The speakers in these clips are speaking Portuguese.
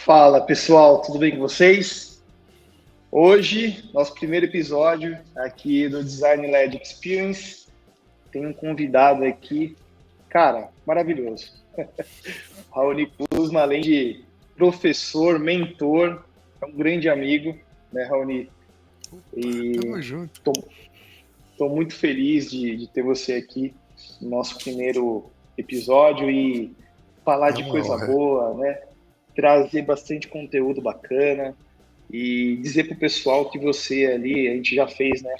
Fala pessoal, tudo bem com vocês? Hoje, nosso primeiro episódio aqui do Design Led Experience. Tem um convidado aqui, cara, maravilhoso. Raoni Kuzma, além de professor, mentor, é um grande amigo, né, Raoni? Tamo E junto. estou muito feliz de ter você aqui no nosso primeiro episódio e falar É de uma coisa honra. boa, né? Trazer bastante conteúdo bacana. E dizer para o pessoal que você ali, a gente já fez, né,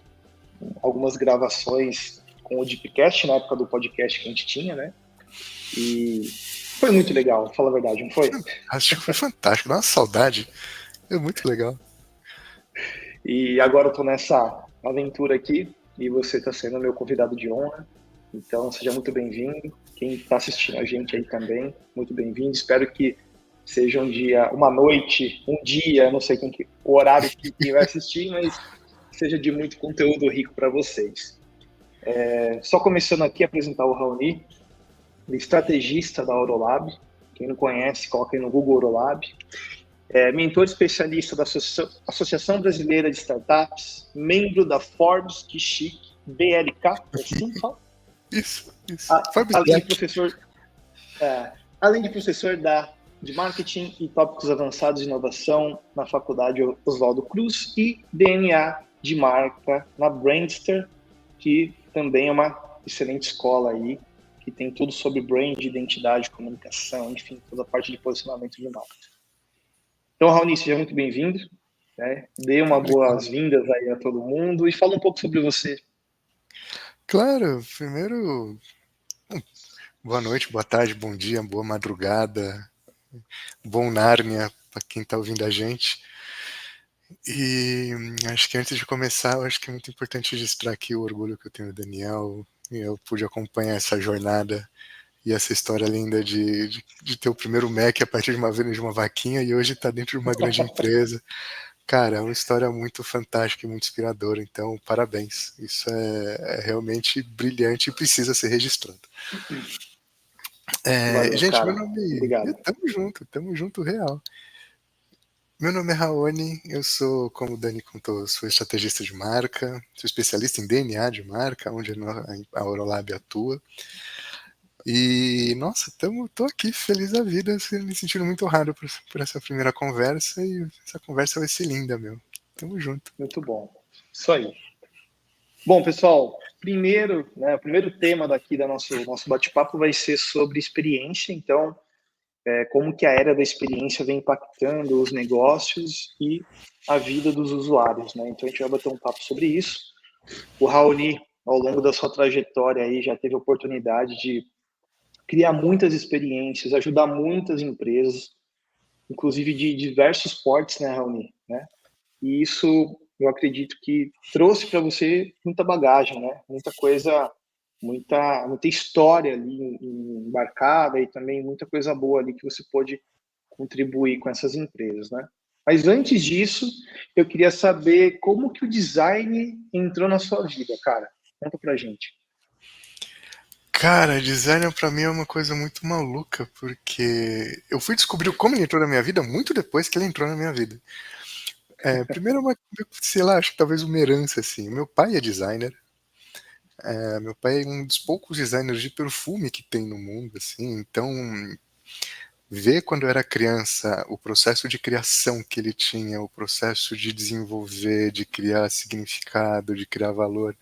algumas gravações com o Deepcast na época do podcast que a gente tinha, né? E foi muito legal, fala a verdade, não foi? Acho que foi fantástico, dá uma saudade. É muito legal. E agora eu tô nessa aventura aqui e você está sendo meu convidado de honra. Então seja muito bem-vindo. Quem está assistindo a gente aí também, muito bem-vindo. Espero que seja um dia, uma noite, um dia, não sei o horário que quem vai assistir, mas seja de muito conteúdo rico para vocês. Só começando aqui a apresentar o Raoni, estrategista da Aurolab. Quem não conhece, coloca aí no Google Aurolab. Mentor especialista da Associação Brasileira de Startups, membro da Forbes, que chique, BLK, é assim que fala? Isso. Forbes Além de Black. professor, de Marketing e Tópicos Avançados de Inovação na Faculdade Oswaldo Cruz e DNA de Marca na Brandster, que também é uma excelente escola aí, que tem tudo sobre brand, identidade, comunicação, enfim, toda a parte de posicionamento de marca. Então, Raoni, seja muito bem-vindo, né? Dê uma boas-vindas aí a todo mundo e fala um pouco sobre você. Claro, primeiro, boa noite, boa tarde, bom dia, boa madrugada, bom Nárnia para quem tá ouvindo a gente. E acho que antes de começar, eu acho que é muito importante registrar aqui o orgulho que eu tenho do Daniel. E eu pude acompanhar essa jornada e essa história linda de ter o primeiro Mac a partir de uma venda de uma vaquinha e hoje está dentro de uma grande empresa. Cara, é uma história muito fantástica e muito inspiradora, então parabéns. Isso é realmente brilhante e precisa ser registrado. Valeu, Gente, meu cara. nome. Obrigado. Tamo junto real. Meu nome é Raoni, eu sou, como o Dani contou, sou estrategista de marca, sou especialista em DNA de marca, onde a Aurolab atua. E, nossa, tô aqui feliz da vida, me sentindo muito honrado por essa primeira conversa, e essa conversa vai ser linda, meu. Tamo junto. Muito bom. Isso aí. Bom, pessoal, primeiro, né, o primeiro tema daqui do nosso bate-papo vai ser sobre experiência. Então, como que a era da experiência vem impactando os negócios e a vida dos usuários, né? Então, a gente vai bater um papo sobre isso. O Raoni, ao longo da sua trajetória aí, já teve a oportunidade de criar muitas experiências, ajudar muitas empresas, inclusive de diversos portes, né, Raoni? Né? E isso, eu acredito que trouxe para você muita bagagem, né? Muita coisa, muita história ali embarcada e também muita coisa boa ali que você pôde contribuir com essas empresas, né? Mas antes disso, eu queria saber como que o design entrou na sua vida, cara. Conta pra gente. Cara, designer pra mim é uma coisa muito maluca, porque eu fui descobrir como ele entrou na minha vida muito depois que ele entrou na minha vida. Primeiro, sei lá, acho que talvez uma herança, assim. Meu pai é designer. Meu pai é um dos poucos designers de perfume que tem no mundo, assim. Então, ver quando eu era criança o processo de criação que ele tinha, o processo de desenvolver, de criar significado, de criar valor,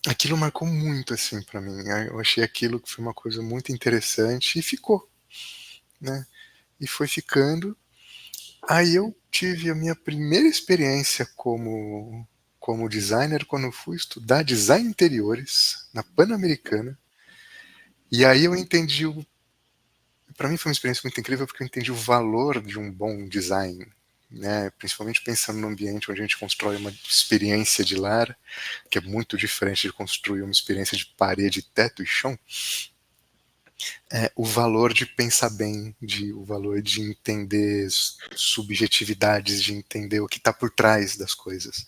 aquilo marcou muito, assim, pra mim. Eu achei aquilo que foi uma coisa muito interessante e ficou, né? E foi ficando. Aí eu tive a minha primeira experiência como designer quando eu fui estudar design interiores na Pan-Americana. E aí eu entendi para mim foi uma experiência muito incrível porque eu entendi o valor de um bom design, né? Principalmente pensando no ambiente onde a gente constrói uma experiência de lar, que é muito diferente de construir uma experiência de parede, teto e chão. O valor de pensar bem, o valor de entender subjetividades, de entender o que está por trás das coisas.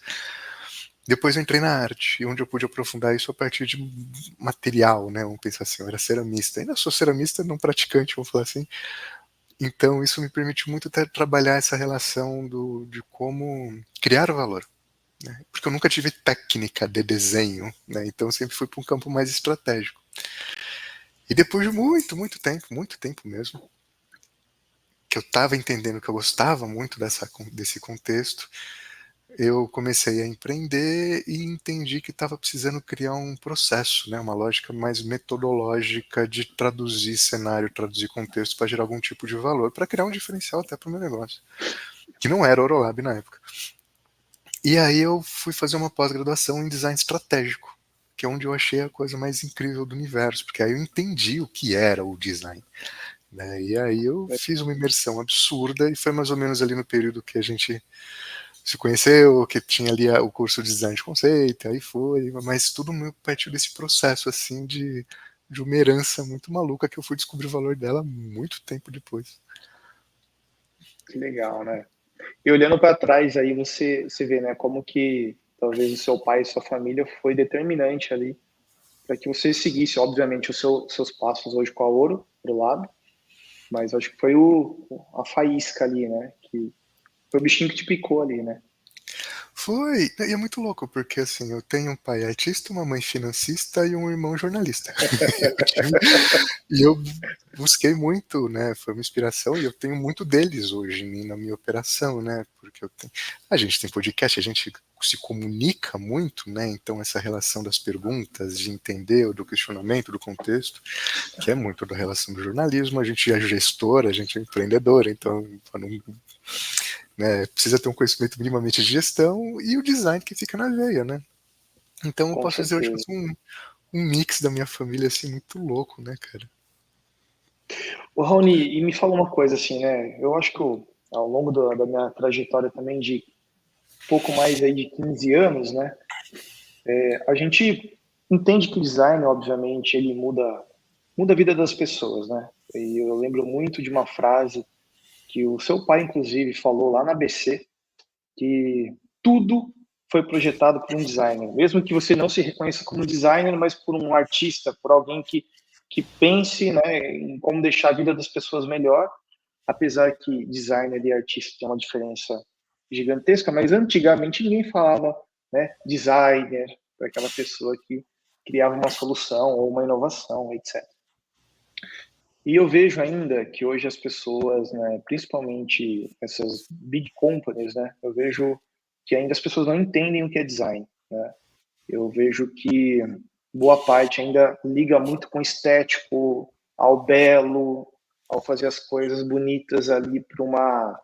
Depois eu entrei na arte, onde eu pude aprofundar isso a partir de material, né? Vamos pensar assim, eu era ceramista. Ainda sou ceramista, não praticante, vamos falar assim, Então isso me permite muito trabalhar essa relação de como criar valor, né? Porque eu nunca tive técnica de desenho, né? Então eu sempre fui para um campo mais estratégico. E depois de muito tempo mesmo, que eu estava entendendo que eu gostava muito desse contexto, eu comecei a empreender e entendi que estava precisando criar um processo, né, uma lógica mais metodológica de traduzir cenário, traduzir contexto para gerar algum tipo de valor, para criar um diferencial até para o meu negócio, que não era Orolab na época. E aí eu fui fazer uma pós-graduação em design estratégico, que é onde eu achei a coisa mais incrível do universo, porque aí eu entendi o que era o design, né? E aí eu fiz uma imersão absurda e foi mais ou menos ali no período que a gente se conheceu, que tinha ali o curso de design de conceito, aí foi, mas tudo partiu desse processo assim de uma herança muito maluca que eu fui descobrir o valor dela muito tempo depois. Que legal, né? E olhando para trás aí você vê, né, como que talvez o seu pai e sua família foi determinante ali para que você seguisse, obviamente, seus passos hoje com a Ouro pro lado, mas acho que foi a faísca ali, né, que foi o bichinho que te picou ali, né? Foi, e é muito louco, porque assim, eu tenho um pai artista, uma mãe financista e um irmão jornalista. E eu busquei muito, né? Foi uma inspiração e eu tenho muito deles hoje em mim, na minha operação, né? Porque a gente tem podcast, a gente se comunica muito, né? Então essa relação das perguntas, de entender, do questionamento, do contexto, que é muito da relação do jornalismo, a gente é gestor, a gente é empreendedor, então né, precisa ter um conhecimento minimamente de gestão e o design que fica na veia, né? Então eu Com posso dizer, eu acho que certeza. um mix da minha família assim muito louco, né, cara? O Raoni, e me fala uma coisa assim, né? Eu acho que ao longo da minha trajetória também de pouco mais aí de 15 anos, né? A gente entende que o design, obviamente, ele muda a vida das pessoas, né? E eu lembro muito de uma frase que o seu pai, inclusive, falou lá na ABC, que tudo foi projetado por um designer. Mesmo que você não se reconheça como designer, mas por um artista, por alguém que pense, né, em como deixar a vida das pessoas melhor, apesar que designer e artista tem uma diferença gigantesca, mas antigamente ninguém falava, né, designer, para aquela pessoa que criava uma solução ou uma inovação, etc. E eu vejo ainda que hoje as pessoas, né, principalmente essas big companies, né, eu vejo que ainda as pessoas não entendem o que é design, né? Eu vejo que boa parte ainda liga muito com estético, ao belo, ao fazer as coisas bonitas ali para uma,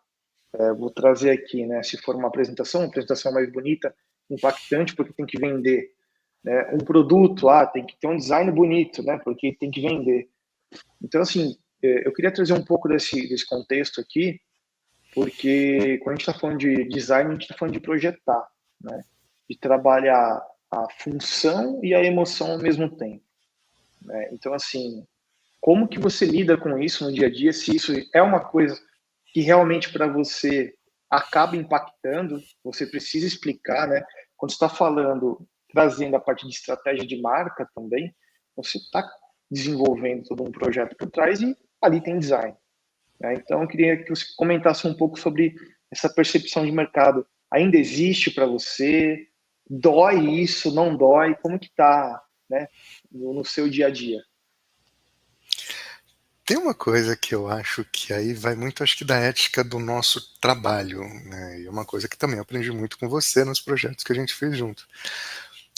vou trazer aqui, né, se for uma apresentação mais bonita, impactante, porque tem que vender, né? Um produto, tem que ter um design bonito, né, porque tem que vender. Então, assim, eu queria trazer um pouco desse contexto aqui, porque quando a gente está falando de design, a gente está falando de projetar, né? De trabalhar a função e a emoção ao mesmo tempo, né? Então, assim, como que você lida com isso no dia a dia, se isso é uma coisa que realmente para você acaba impactando, você precisa explicar, né? Quando você está falando, trazendo a parte de estratégia de marca também, você está desenvolvendo todo um projeto por trás e ali tem design, né? Então, eu queria que você comentasse um pouco sobre essa percepção de mercado. Ainda existe para você? Dói isso? Não dói? Como que está, né, no seu dia a dia? Tem uma coisa que eu acho que aí vai muito, acho que da ética do nosso trabalho, né? E é uma coisa que também eu aprendi muito com você nos projetos que a gente fez junto.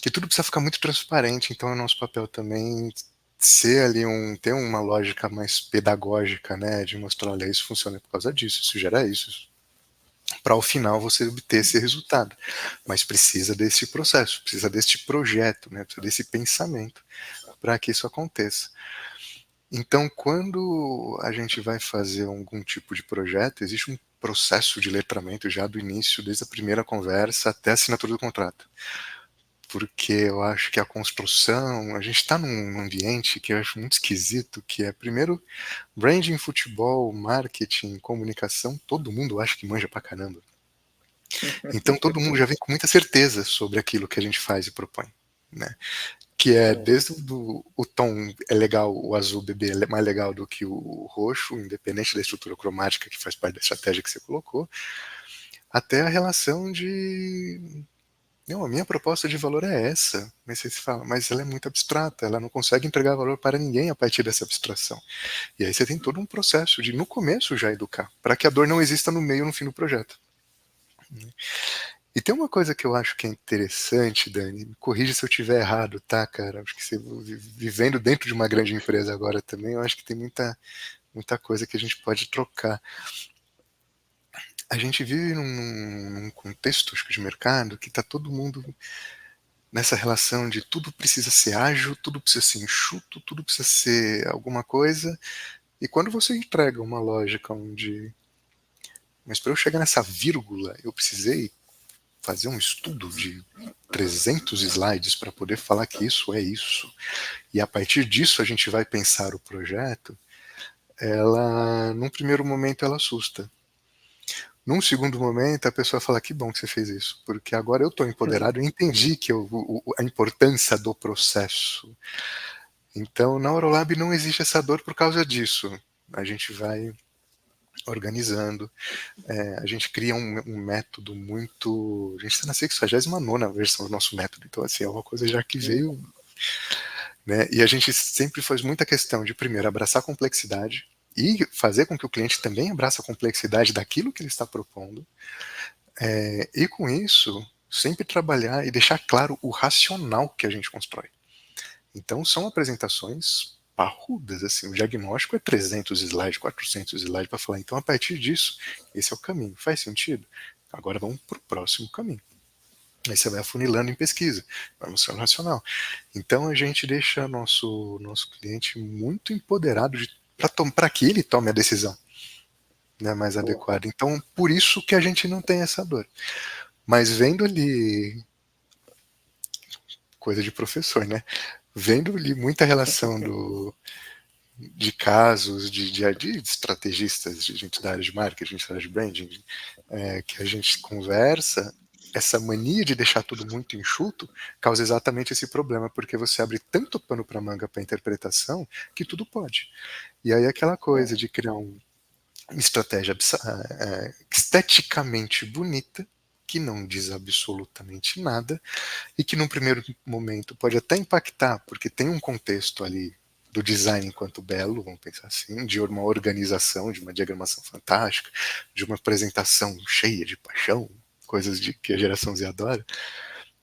Que tudo precisa ficar muito transparente, então é nosso papel também ser ali ter uma lógica mais pedagógica, né? De mostrar, olha, isso funciona por causa disso, isso gera isso, para ao final você obter esse resultado. Mas precisa desse processo, precisa deste projeto, né? Precisa desse pensamento para que isso aconteça. Então, quando a gente vai fazer algum tipo de projeto, existe um processo de letramento já do início, desde a primeira conversa até a assinatura do contrato. Porque eu acho que a construção, a gente está num ambiente que eu acho muito esquisito, que é, primeiro, branding, futebol, marketing, comunicação, todo mundo acha que manja pra caramba. Então todo mundo já vem com muita certeza sobre aquilo que a gente faz e propõe, né? que é desde o tom é legal, o azul bebê é mais legal do que o roxo, independente da estrutura cromática que faz parte da estratégia que você colocou, até a relação de não, a minha proposta de valor é essa. Mas você fala, mas ela é muito abstrata, ela não consegue entregar valor para ninguém a partir dessa abstração. E aí você tem todo um processo de, no começo, já educar, para que a dor não exista no meio, no fim do projeto. E tem uma coisa que eu acho que é interessante, Dani, me corrija se eu estiver errado, tá, cara? Acho que você, vivendo dentro de uma grande empresa agora também, eu acho que tem muita coisa que a gente pode trocar. A gente vive num contexto, acho que, de mercado que está todo mundo nessa relação de tudo precisa ser ágil, tudo precisa ser enxuto, tudo precisa ser alguma coisa. E quando você entrega uma lógica onde, mas para eu chegar nessa vírgula, eu precisei fazer um estudo de 300 slides para poder falar que isso é isso. E a partir disso a gente vai pensar o projeto. Ela, num primeiro momento, ela assusta. Num segundo momento, a pessoa fala, que bom que você fez isso, porque agora eu estou empoderado e entendi que a importância do processo. Então, na Orolab não existe essa dor por causa disso. A gente vai organizando, a gente cria um método muito... A gente está na 69ª versão do nosso método, então assim, é uma coisa já que veio... Né? E a gente sempre faz muita questão de, primeiro, abraçar a complexidade e fazer com que o cliente também abrace a complexidade daquilo que ele está propondo, e com isso, sempre trabalhar e deixar claro o racional que a gente constrói. Então, são apresentações parrudas, assim, o diagnóstico é 300 slides, 400 slides para falar, então, a partir disso, esse é o caminho. Faz sentido? Agora vamos para o próximo caminho. Aí você vai afunilando em pesquisa, vai mostrando racional. Então, a gente deixa nosso cliente muito empoderado para que ele tome a decisão, né, mais adequada. Então, por isso que a gente não tem essa dor. Mas vendo ali, coisa de professor, né? Vendo ali muita relação de casos de estrategistas, de gente da área de marketing, gente da área de branding, que a gente conversa, essa mania de deixar tudo muito enxuto causa exatamente esse problema, porque você abre tanto pano para manga para interpretação que tudo pode. E aí aquela coisa de criar uma estratégia esteticamente bonita, que não diz absolutamente nada, e que num primeiro momento pode até impactar, porque tem um contexto ali do design enquanto belo, vamos pensar assim, de uma organização, de uma diagramação fantástica, de uma apresentação cheia de paixão, coisas que a geração Z adora,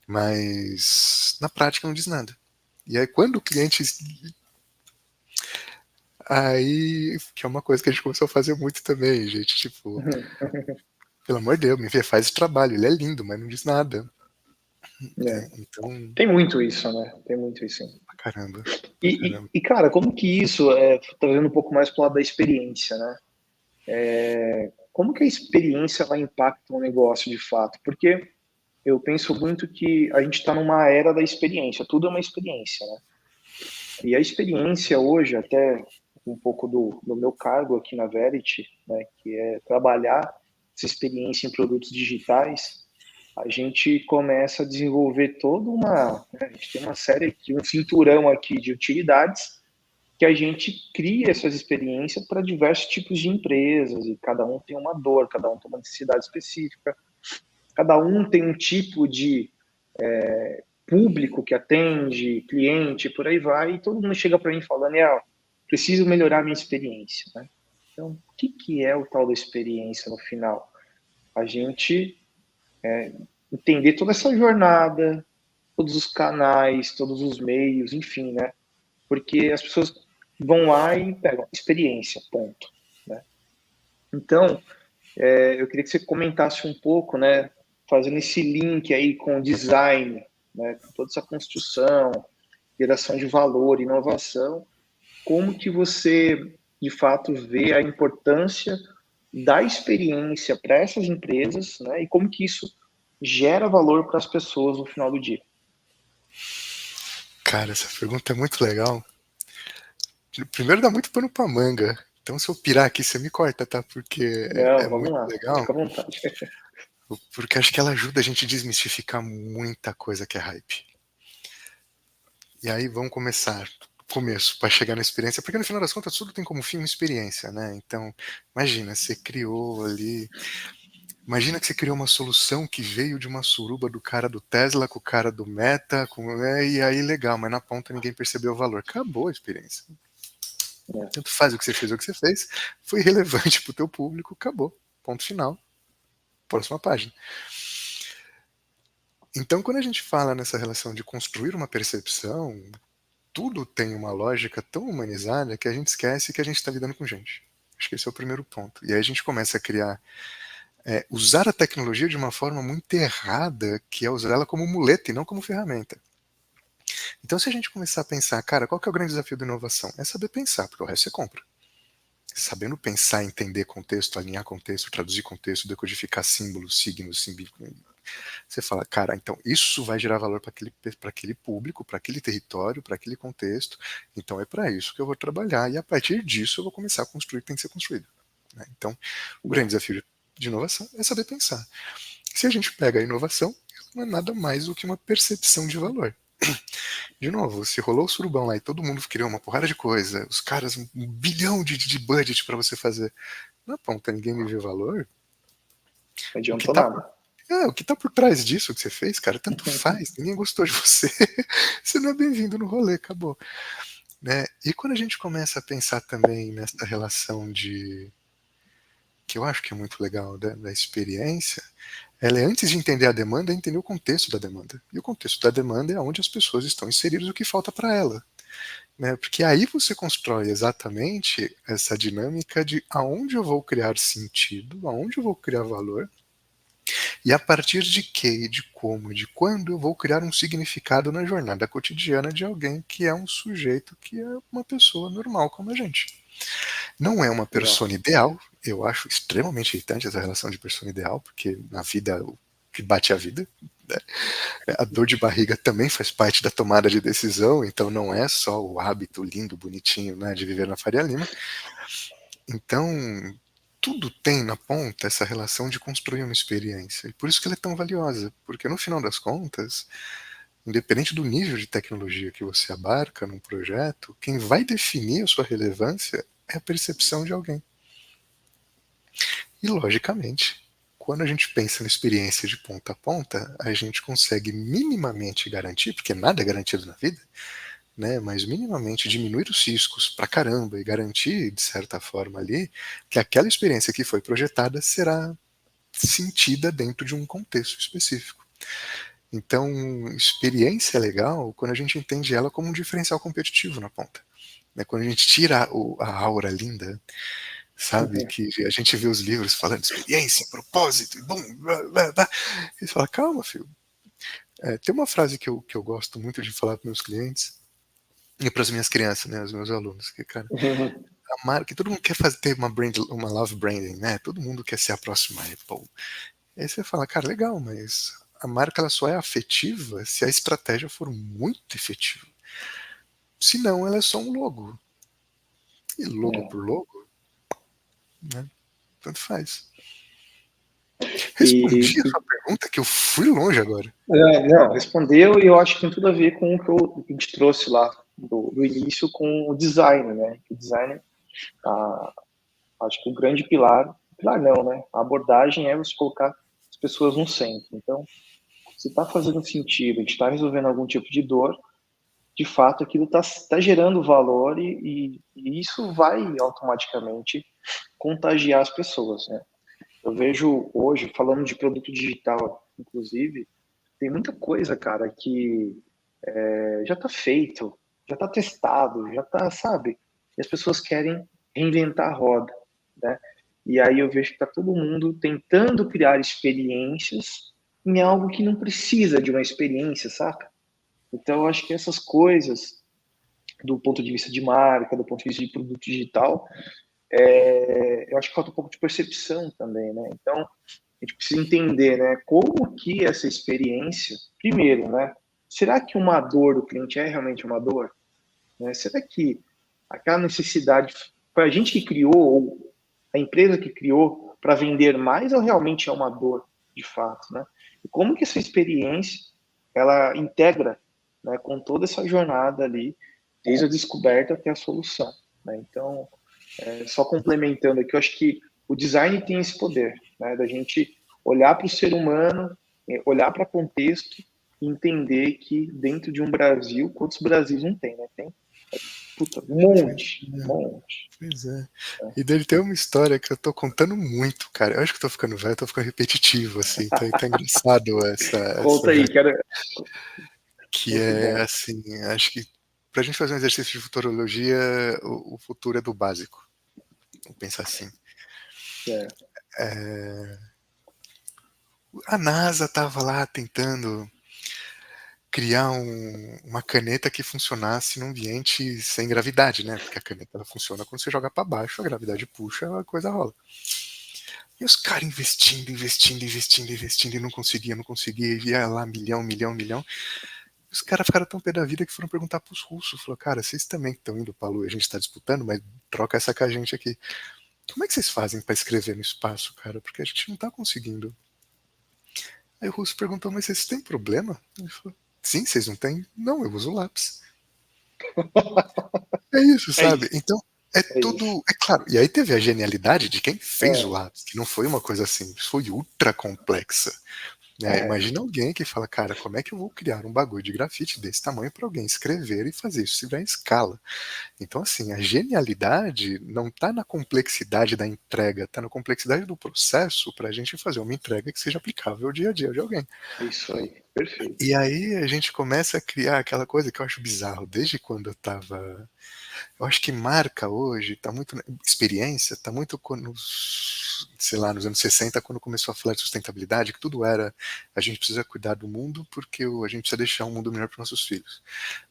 mas na prática não diz nada. E aí quando o cliente... Aí, que é uma coisa que a gente começou a fazer muito também, gente, tipo, pelo amor de Deus, me faz esse trabalho, ele é lindo, mas não diz nada. Então, tem muito isso, né? Tem muito isso. caramba. Cara, como que isso, trazendo um pouco mais para o lado da experiência, né? Como que a experiência vai impactar um negócio de fato? Porque eu penso muito que a gente está numa era da experiência, tudo é uma experiência, né? E a experiência hoje, até um pouco do meu cargo aqui na Verity, né, que é trabalhar essa experiência em produtos digitais, a gente começa a desenvolver toda uma... Né, a gente tem uma série aqui, um cinturão aqui de utilidades que a gente cria essas experiências para diversos tipos de empresas, e cada um tem uma dor, cada um tem uma necessidade específica, cada um tem um tipo de público que atende, cliente, por aí vai, e todo mundo chega para mim falando, preciso melhorar a minha experiência, né? Então, o que é o tal da experiência no final? A gente entender toda essa jornada, todos os canais, todos os meios, enfim, né? Porque as pessoas vão lá e pegam experiência, ponto, né? Então, eu queria que você comentasse um pouco, né, fazendo esse link aí com o design, né, com toda essa construção, geração de valor, inovação, como que você, de fato, vê a importância da experiência para essas empresas, né, e como que isso gera valor para as pessoas no final do dia? Cara, essa pergunta é muito legal. Primeiro dá muito pano pra manga. Então se eu pirar aqui, você me corta, tá? Porque Não, é vamos muito lá, legal. fica à vontade. Porque acho que ela ajuda a gente a desmistificar muita coisa que é hype. E aí vamos começar começo para chegar na experiência, porque no final das contas tudo tem como fim uma experiência, né? Então, imagina, você criou ali, imagina que você criou uma solução que veio de uma suruba do cara do Tesla com o cara do Meta, e aí legal, mas na ponta ninguém percebeu o valor. Acabou a experiência. Tanto faz o que você fez ou o que você fez, foi relevante para o teu público, acabou. Ponto final. Próxima página. Então, quando a gente fala nessa relação de construir uma percepção, tudo tem uma lógica tão humanizada que a gente esquece que a gente está lidando com gente. Acho que esse é o primeiro ponto. E aí a gente começa a criar, usar a tecnologia de uma forma muito errada, que é usar ela como muleta e não como ferramenta. Então, se a gente começar a pensar, cara, qual que é o grande desafio da inovação? É saber pensar, porque o resto você compra. Sabendo pensar, entender contexto, alinhar contexto, traduzir contexto, decodificar símbolos, signos, você fala, cara, então isso vai gerar valor para aquele público, para aquele território, para aquele contexto, então é para isso que eu vou trabalhar, e a partir disso eu vou começar a construir o que tem que ser construído. Né? Então, o grande desafio de inovação é saber pensar. Se a gente pega a inovação, não é nada mais do que uma percepção de valor. De novo, se rolou o surubão lá e todo mundo criou uma porrada de coisa, os caras, 1 bilhão de budget para você fazer, na ponta ninguém me viu valor, Não o que adiantou tá nada. o que tá por trás disso que você fez, cara, tanto faz, ninguém gostou de você, você não é bem-vindo no rolê, acabou. Né? E quando a gente começa a pensar também nessa relação que eu acho que é muito legal da experiência, ela é antes de entender a demanda, é entender o contexto da demanda. E o contexto da demanda é onde as pessoas estão inseridas, o que falta para ela. Né? Porque aí você constrói exatamente essa dinâmica de aonde eu vou criar sentido, aonde eu vou criar valor, e a partir de que, de como, de quando eu vou criar um significado na jornada cotidiana de alguém que é um sujeito que é uma pessoa normal como a gente. Não é uma Legal. persona ideal, eu acho extremamente irritante essa relação de persona ideal, porque na vida o que bate é a vida. Né? A dor de barriga também faz parte da tomada de decisão, então não é só o hábito lindo, bonitinho, né, de viver na Faria Lima. Então, tudo tem na ponta essa relação de construir uma experiência. E por isso que ela é tão valiosa, porque no final das contas, independente do nível de tecnologia que você abarca num projeto, quem vai definir a sua relevância é a percepção de alguém. E, logicamente, quando a gente pensa na experiência de ponta a ponta, a gente consegue minimamente garantir, porque nada é garantido na vida, né, mas minimamente diminuir os riscos pra caramba e garantir, de certa forma ali, que aquela experiência que foi projetada será sentida dentro de um contexto específico. Então, experiência é legal quando a gente entende ela como um diferencial competitivo na ponta. Né, quando a gente tira a aura linda, sabe, que a gente vê os livros falando de experiência, propósito, e bom, blá, blá, blá. E você fala, calma, filho. Tem uma frase que eu gosto muito de falar para meus clientes, e para as minhas crianças, né, os meus alunos, que, cara, a marca, todo mundo quer ter uma love branding, né? Todo mundo quer ser a próxima Apple. Aí você fala, cara, legal, mas a marca ela só é afetiva se a estratégia for muito efetiva. Se não, ela é só um logo. E logo por logo, né? Tanto faz. E, Respondi a sua pergunta, que eu fui longe agora. não, respondeu e eu acho que tem tudo a ver com o que a gente trouxe lá do início com o design, né? O design, acho que o grande pilar não, né? A abordagem é você colocar as pessoas no centro. Então, se está fazendo sentido, a gente está resolvendo algum tipo de dor, de fato aquilo está gerando valor e isso vai automaticamente contagiar as pessoas, né? Eu vejo hoje, falando de produto digital, inclusive, tem muita coisa, cara, que já está feito, já está testado, já está, sabe? E as pessoas querem reinventar a roda, né? E aí eu vejo que está todo mundo tentando criar experiências em algo que não precisa de uma experiência, saca? Então eu acho que essas coisas, do ponto de vista de marca, do ponto de vista de produto digital, eu acho que falta um pouco de percepção também, né? Então a gente precisa entender, né, como que essa experiência, primeiro, né, será que uma dor do cliente é realmente uma dor? Né? Será que aquela necessidade foi a gente que criou, ou a empresa que criou para vender mais, ou realmente é uma dor de fato, né? E como que essa experiência ela integra né, com toda essa jornada ali, desde a descoberta até a solução, né? Então, só complementando aqui, eu acho que o design tem esse poder, né, da gente olhar para o ser humano, olhar para contexto e entender que dentro de um Brasil, quantos Brasis não tem, né? Tem, puta, um monte, um monte. Pois é. E dele tem uma história que eu tô contando muito, cara. Eu acho que eu tô ficando velho, eu tô ficando repetitivo, assim. Tá engraçado essa Conta aí, quero. que Muito é bom. assim, acho que pra gente fazer um exercício de futurologia, o futuro é do básico. Vamos pensar assim. Certo. A NASA tava lá tentando criar uma caneta que funcionasse num ambiente sem gravidade, né? Porque a caneta ela funciona quando você joga para baixo, a gravidade puxa, a coisa rola. E os caras investindo, e não conseguia, ia lá milhão. Os caras ficaram tão pé da vida que foram perguntar pros russos. Falou, cara, vocês também estão indo pra Lua, a gente tá disputando, mas troca essa com a gente aqui. Como é que vocês fazem para escrever no espaço, cara? Porque a gente não tá conseguindo. Aí o russo perguntou, mas vocês têm problema? Ele falou, sim, vocês não têm? Não, eu uso lápis. É isso, É sabe? isso, Então, é é isso. tudo. É claro. E aí teve a genialidade de quem fez o É, lápis, que não foi uma coisa simples, foi ultra complexa. Né? é, Imagina alguém que fala, cara, como é que eu vou criar um bagulho de grafite desse tamanho para alguém escrever e fazer isso se virar em escala? Então, assim, a genialidade não está na complexidade da entrega, está na complexidade do processo para a gente fazer uma entrega que seja aplicável ao dia a dia de alguém. é isso aí. Perfeito. E aí a gente começa a criar aquela coisa que eu acho bizarro, desde quando eu estava. Eu acho que marca hoje, tá muito. Experiência, tá muito quando, sei lá, nos anos 60, quando começou a falar de sustentabilidade, que tudo era a gente precisa cuidar do mundo porque a gente precisa deixar um mundo melhor para nossos filhos.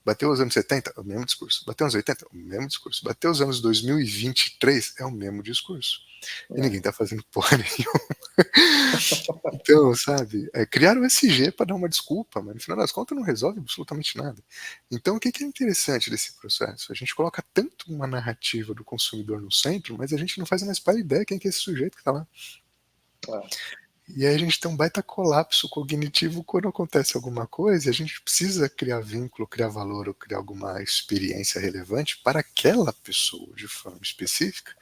Bateu os anos 70, o mesmo discurso. Bateu os anos 80, o mesmo discurso. Bateu os anos 2023, é o mesmo discurso. E É, ninguém tá fazendo porra nenhuma. Então, sabe, criaram o SG para dar uma desculpa, mas no final das contas não resolve absolutamente nada. Então, o que é interessante desse processo? A gente coloca tanto uma narrativa do consumidor no centro, mas a gente não faz a mais para ideia quem que é esse sujeito que está lá. é, E aí a gente tem um baita colapso cognitivo quando acontece alguma coisa e a gente precisa criar vínculo, criar valor ou criar alguma experiência relevante para aquela pessoa de forma específica.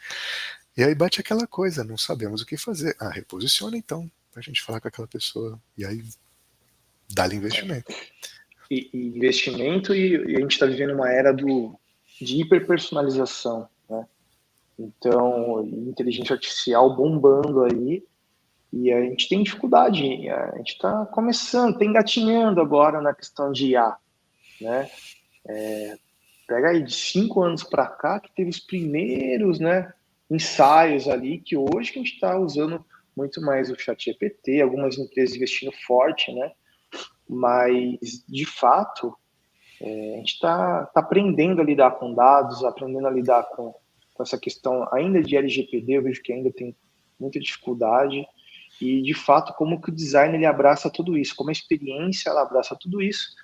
E aí bate aquela coisa, não sabemos o que fazer. Ah, reposiciona então, pra gente falar com aquela pessoa. E aí dá-lhe é. investimento. E investimento e a gente está vivendo uma era de hiperpersonalização, né? Então, inteligência artificial bombando aí e a gente tem dificuldade. A gente está começando, está engatinhando agora na questão de IA, né? Pega aí de 5 anos para cá que teve os primeiros, né, ensaios ali que hoje que a gente está usando muito mais o chat GPT, algumas empresas investindo forte, né? Mas de fato a gente está aprendendo a lidar com dados, aprendendo a lidar com essa questão ainda de LGPD, eu vejo que ainda tem muita dificuldade e de fato como que o design ele abraça tudo isso, como a experiência ela abraça tudo isso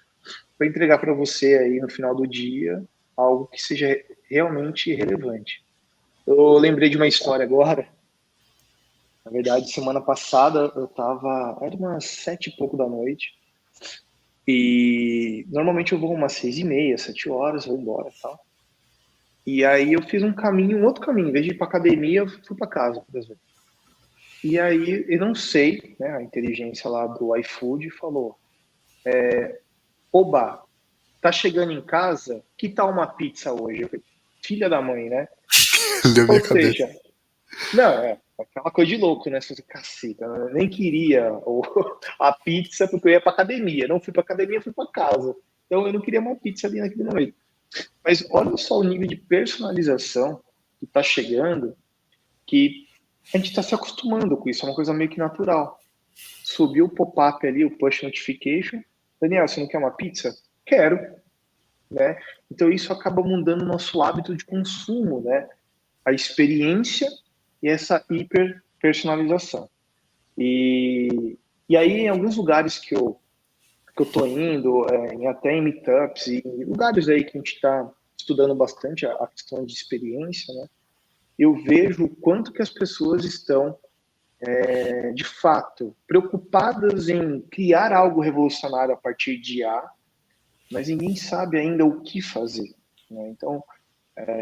para entregar para você aí no final do dia algo que seja realmente relevante. Eu lembrei de uma história agora. Na verdade, semana passada eu estava, era umas 7 e pouco da noite, e normalmente eu vou umas 6h30, 7 horas, vou embora e tal. E aí eu fiz um caminho, um outro caminho, em vez de ir para academia, eu fui para casa, por exemplo. E aí eu não sei, né, a inteligência lá do iFood falou: "Oba, tá chegando em casa, que tal uma pizza hoje?" Eu falei, filha da mãe, né? Deu minha Ou cabeça. seja, não, aquela coisa de louco, né? Você fala, caceta, eu nem queria a pizza porque eu ia pra academia. Não fui pra academia, fui pra casa. Então eu não queria uma pizza ali naquele momento. Mas olha só o nível de personalização que tá chegando, que a gente está se acostumando com isso, é uma coisa meio que natural. Subiu o pop-up ali, o push notification. Daniel, você não quer uma pizza? Quero, né? Então isso acaba mudando o nosso hábito de consumo, né? A experiência e essa hiper personalização. E aí, em alguns lugares que eu tô indo, até em meetups e lugares aí que a gente está estudando bastante a questão de experiência, né? Eu vejo o quanto que as pessoas estão, de fato, preocupadas em criar algo revolucionário a partir de IA, mas ninguém sabe ainda o que fazer, né? Então,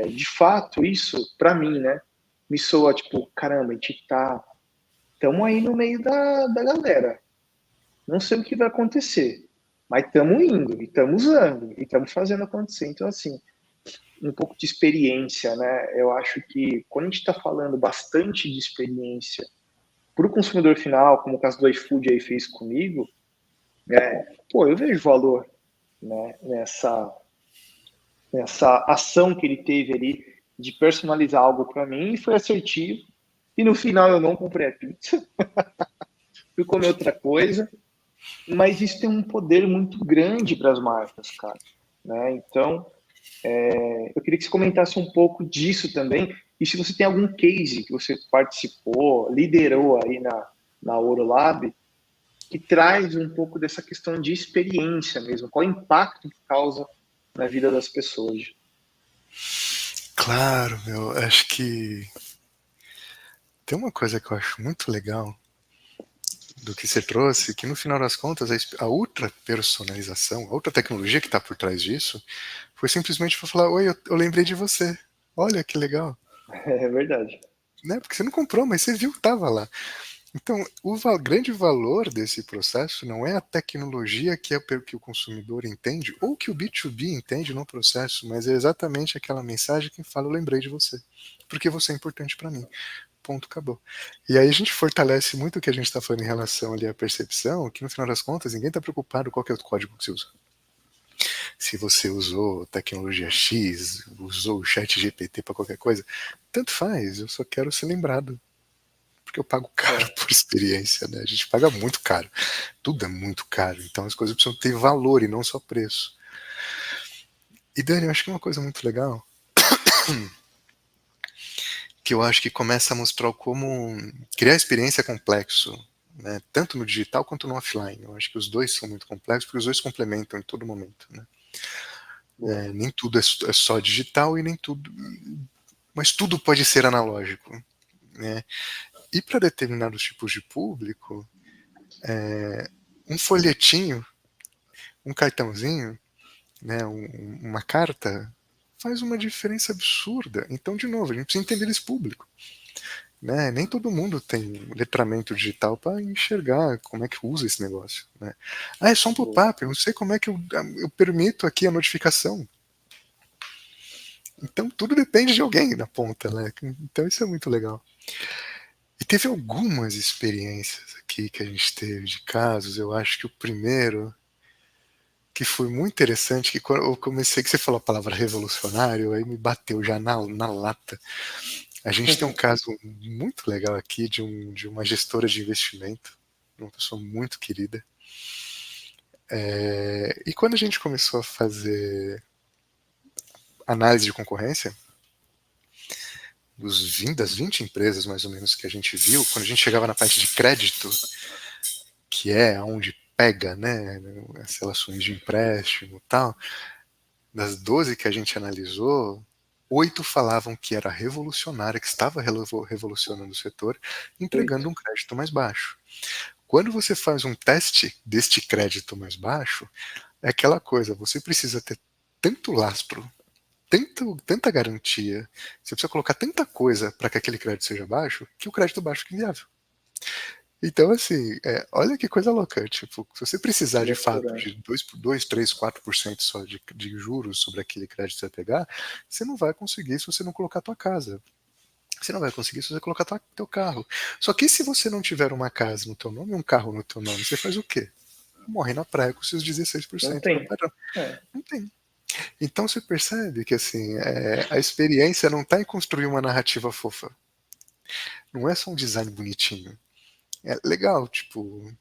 de fato, isso, para mim, né, me soa tipo, caramba, a gente estamos aí no meio da galera. Não sei o que vai acontecer, mas estamos indo, e estamos usando, e estamos fazendo acontecer. Então, assim, um pouco de experiência, né? Eu acho que quando a gente está falando bastante de experiência para o consumidor final, como o caso do iFood aí fez comigo, pô, eu vejo valor, né, nessa ação que ele teve ali de personalizar algo para mim e foi assertivo. E no final eu não comprei a pizza, fui comer outra coisa, mas isso tem um poder muito grande para as marcas, cara. Né? Então, eu queria que você comentasse um pouco disso também. E se você tem algum case que você participou, liderou aí na Orolab, que traz um pouco dessa questão de experiência mesmo. Qual é o impacto que causa na vida das pessoas? Claro, meu, acho que tem uma coisa que eu acho muito legal do que você trouxe, que no final das contas a ultra personalização, a outra tecnologia que está por trás disso, foi simplesmente para falar, oi, eu lembrei de você, olha que legal, É verdade. né? Porque você não comprou, mas você viu que estava lá. Então, o grande valor desse processo não é a tecnologia que, que o consumidor entende, ou que o B2B entende no processo, mas é exatamente aquela mensagem que fala, eu lembrei de você, porque você é importante para mim. Ponto, acabou. E aí a gente fortalece muito o que a gente está falando em relação ali à percepção, que no final das contas ninguém está preocupado qual que é o código que você usa. Se você usou tecnologia X, usou o chat GPT para qualquer coisa, tanto faz, eu só quero ser lembrado. Porque eu pago caro É, por experiência, né? A gente paga muito caro. Tudo é muito caro. Então as coisas precisam ter valor e não só preço. E Dani, eu acho que uma coisa muito legal, que eu acho que começa a mostrar como criar experiência é complexo, né? Tanto no digital quanto no offline. Eu acho que os dois são muito complexos, porque os dois complementam em todo momento, né? boa. Nem tudo é só digital e nem tudo, mas tudo pode ser analógico, né? E para determinados tipos de público, um folhetinho, um cartãozinho, né, uma carta faz uma diferença absurda. Então, de novo, a gente precisa entender esse público. Né? Nem todo mundo tem letramento digital para enxergar como é que usa esse negócio. Né? Ah, é só um Boa. pop-up, eu não sei como é que eu permito aqui a notificação. Então, tudo depende de alguém na ponta. Né? Então, isso é muito legal. E teve algumas experiências aqui que a gente teve de casos. Eu acho que o primeiro que foi muito interessante, que quando eu comecei, que você falou a palavra revolucionário, aí me bateu já na lata. A gente tem um caso muito legal aqui de uma gestora de investimento, uma pessoa muito querida. E quando a gente começou a fazer análise de concorrência, das 20 empresas mais ou menos que a gente viu, quando a gente chegava na parte de crédito, que é onde pega, né, as relações de empréstimo e tal, das 12 que a gente analisou, 8 falavam que era revolucionária, que estava revolucionando o setor, Eita. entregando um crédito mais baixo. Quando você faz um teste deste crédito mais baixo, é aquela coisa, você precisa ter tanto lastro, tanta garantia, você precisa colocar tanta coisa para que aquele crédito seja baixo, que o crédito baixo é inviável. Então, assim, olha que coisa louca. Tipo, se você precisar de fato Loucura, né? de 2, 3, 4% só de juros sobre aquele crédito que você vai pegar, você não vai conseguir se você não colocar a tua casa. Você não vai conseguir se você colocar teu carro. Só que se você não tiver uma casa no teu nome e um carro no teu nome, você faz o quê? Morre na praia com seus Não 16% no tem. padrão. É, Não tem. Então você percebe que assim, a experiência não está em construir uma narrativa fofa. Não é só um design bonitinho. É legal, tipo,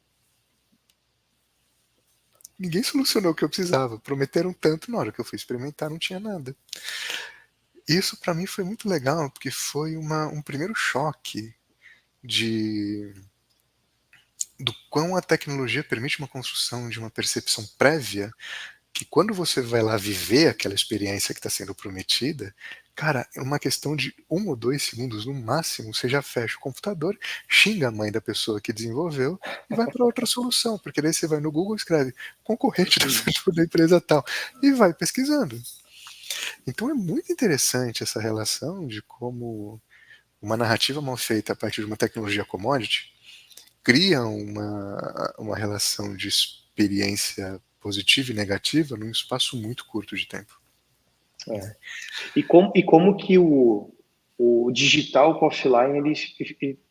ninguém solucionou o que eu precisava. Prometeram tanto, na hora que eu fui experimentar não tinha nada. Isso para mim foi muito legal, porque foi um primeiro choque de do quão a tecnologia permite uma construção de uma percepção prévia que quando você vai lá viver aquela experiência que está sendo prometida, Cara, é uma questão de 1 ou 2 segundos no máximo, você já fecha o computador, xinga a mãe da pessoa que desenvolveu e vai para outra solução, porque daí você vai no Google e escreve concorrente da empresa tal e vai pesquisando. Então é muito interessante essa relação de como uma narrativa mal feita a partir de uma tecnologia commodity cria uma relação de experiência positiva e negativa num espaço muito curto de tempo. É. E como que o digital com o offline ele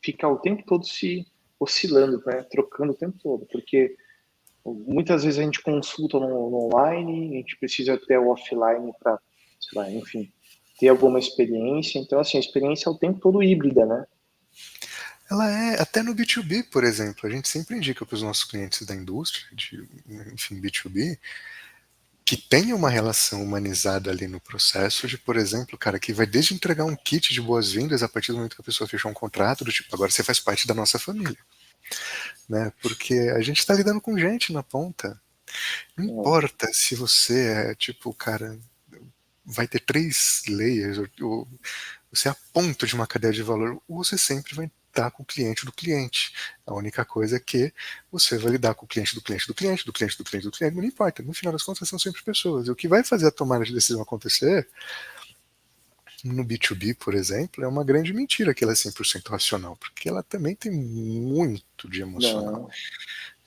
fica o tempo todo se oscilando, né? Trocando o tempo todo, porque muitas vezes a gente consulta no online, a gente precisa ter o offline para, sei lá, enfim, ter alguma experiência. Então, assim, a experiência é o tempo todo híbrida, né? Ela é, até no B2B, por exemplo, a gente sempre indica para os nossos clientes da indústria, enfim, B2B, que tenha uma relação humanizada ali no processo de, por exemplo, cara, que vai desde entregar um kit de boas-vindas a partir do momento que a pessoa fechou um contrato, do tipo, agora você faz parte da nossa família, né? Porque a gente está lidando com gente na ponta. Não importa se você é, tipo, cara, vai ter 3 layers, ou você é a ponta de uma cadeia de valor, ou você sempre vai lidar com o cliente do cliente. A única coisa é que você vai lidar com o cliente do cliente do cliente, do cliente do cliente do cliente, não importa. No final das contas, são sempre pessoas. E o que vai fazer a tomada de decisão acontecer, no B2B, por exemplo, é uma grande mentira que ela é 100% racional, porque ela também tem muito de emocional. Não,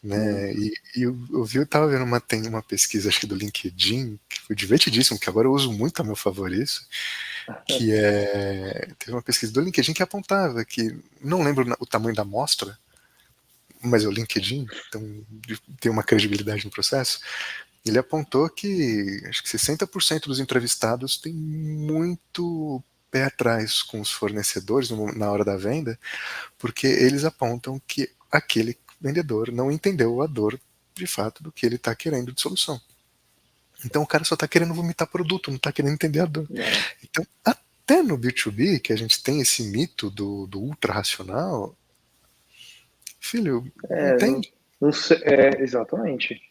Né? E eu tava vendo tem uma pesquisa, acho que do LinkedIn, que foi divertidíssimo, que agora eu uso muito a meu favor isso, que teve uma pesquisa do LinkedIn que apontava que, não lembro o tamanho da amostra, mas é o LinkedIn, então tem uma credibilidade no processo, ele apontou que acho que 60% dos entrevistados têm muito pé atrás com os fornecedores na hora da venda, porque eles apontam que aquele vendedor não entendeu a dor de fato do que ele está querendo de solução. Então o cara só está querendo vomitar produto, não está querendo entender a dor. não. Então, até no B2B, que a gente tem esse mito do ultra racional, filho, Não, entende? não sei, exatamente.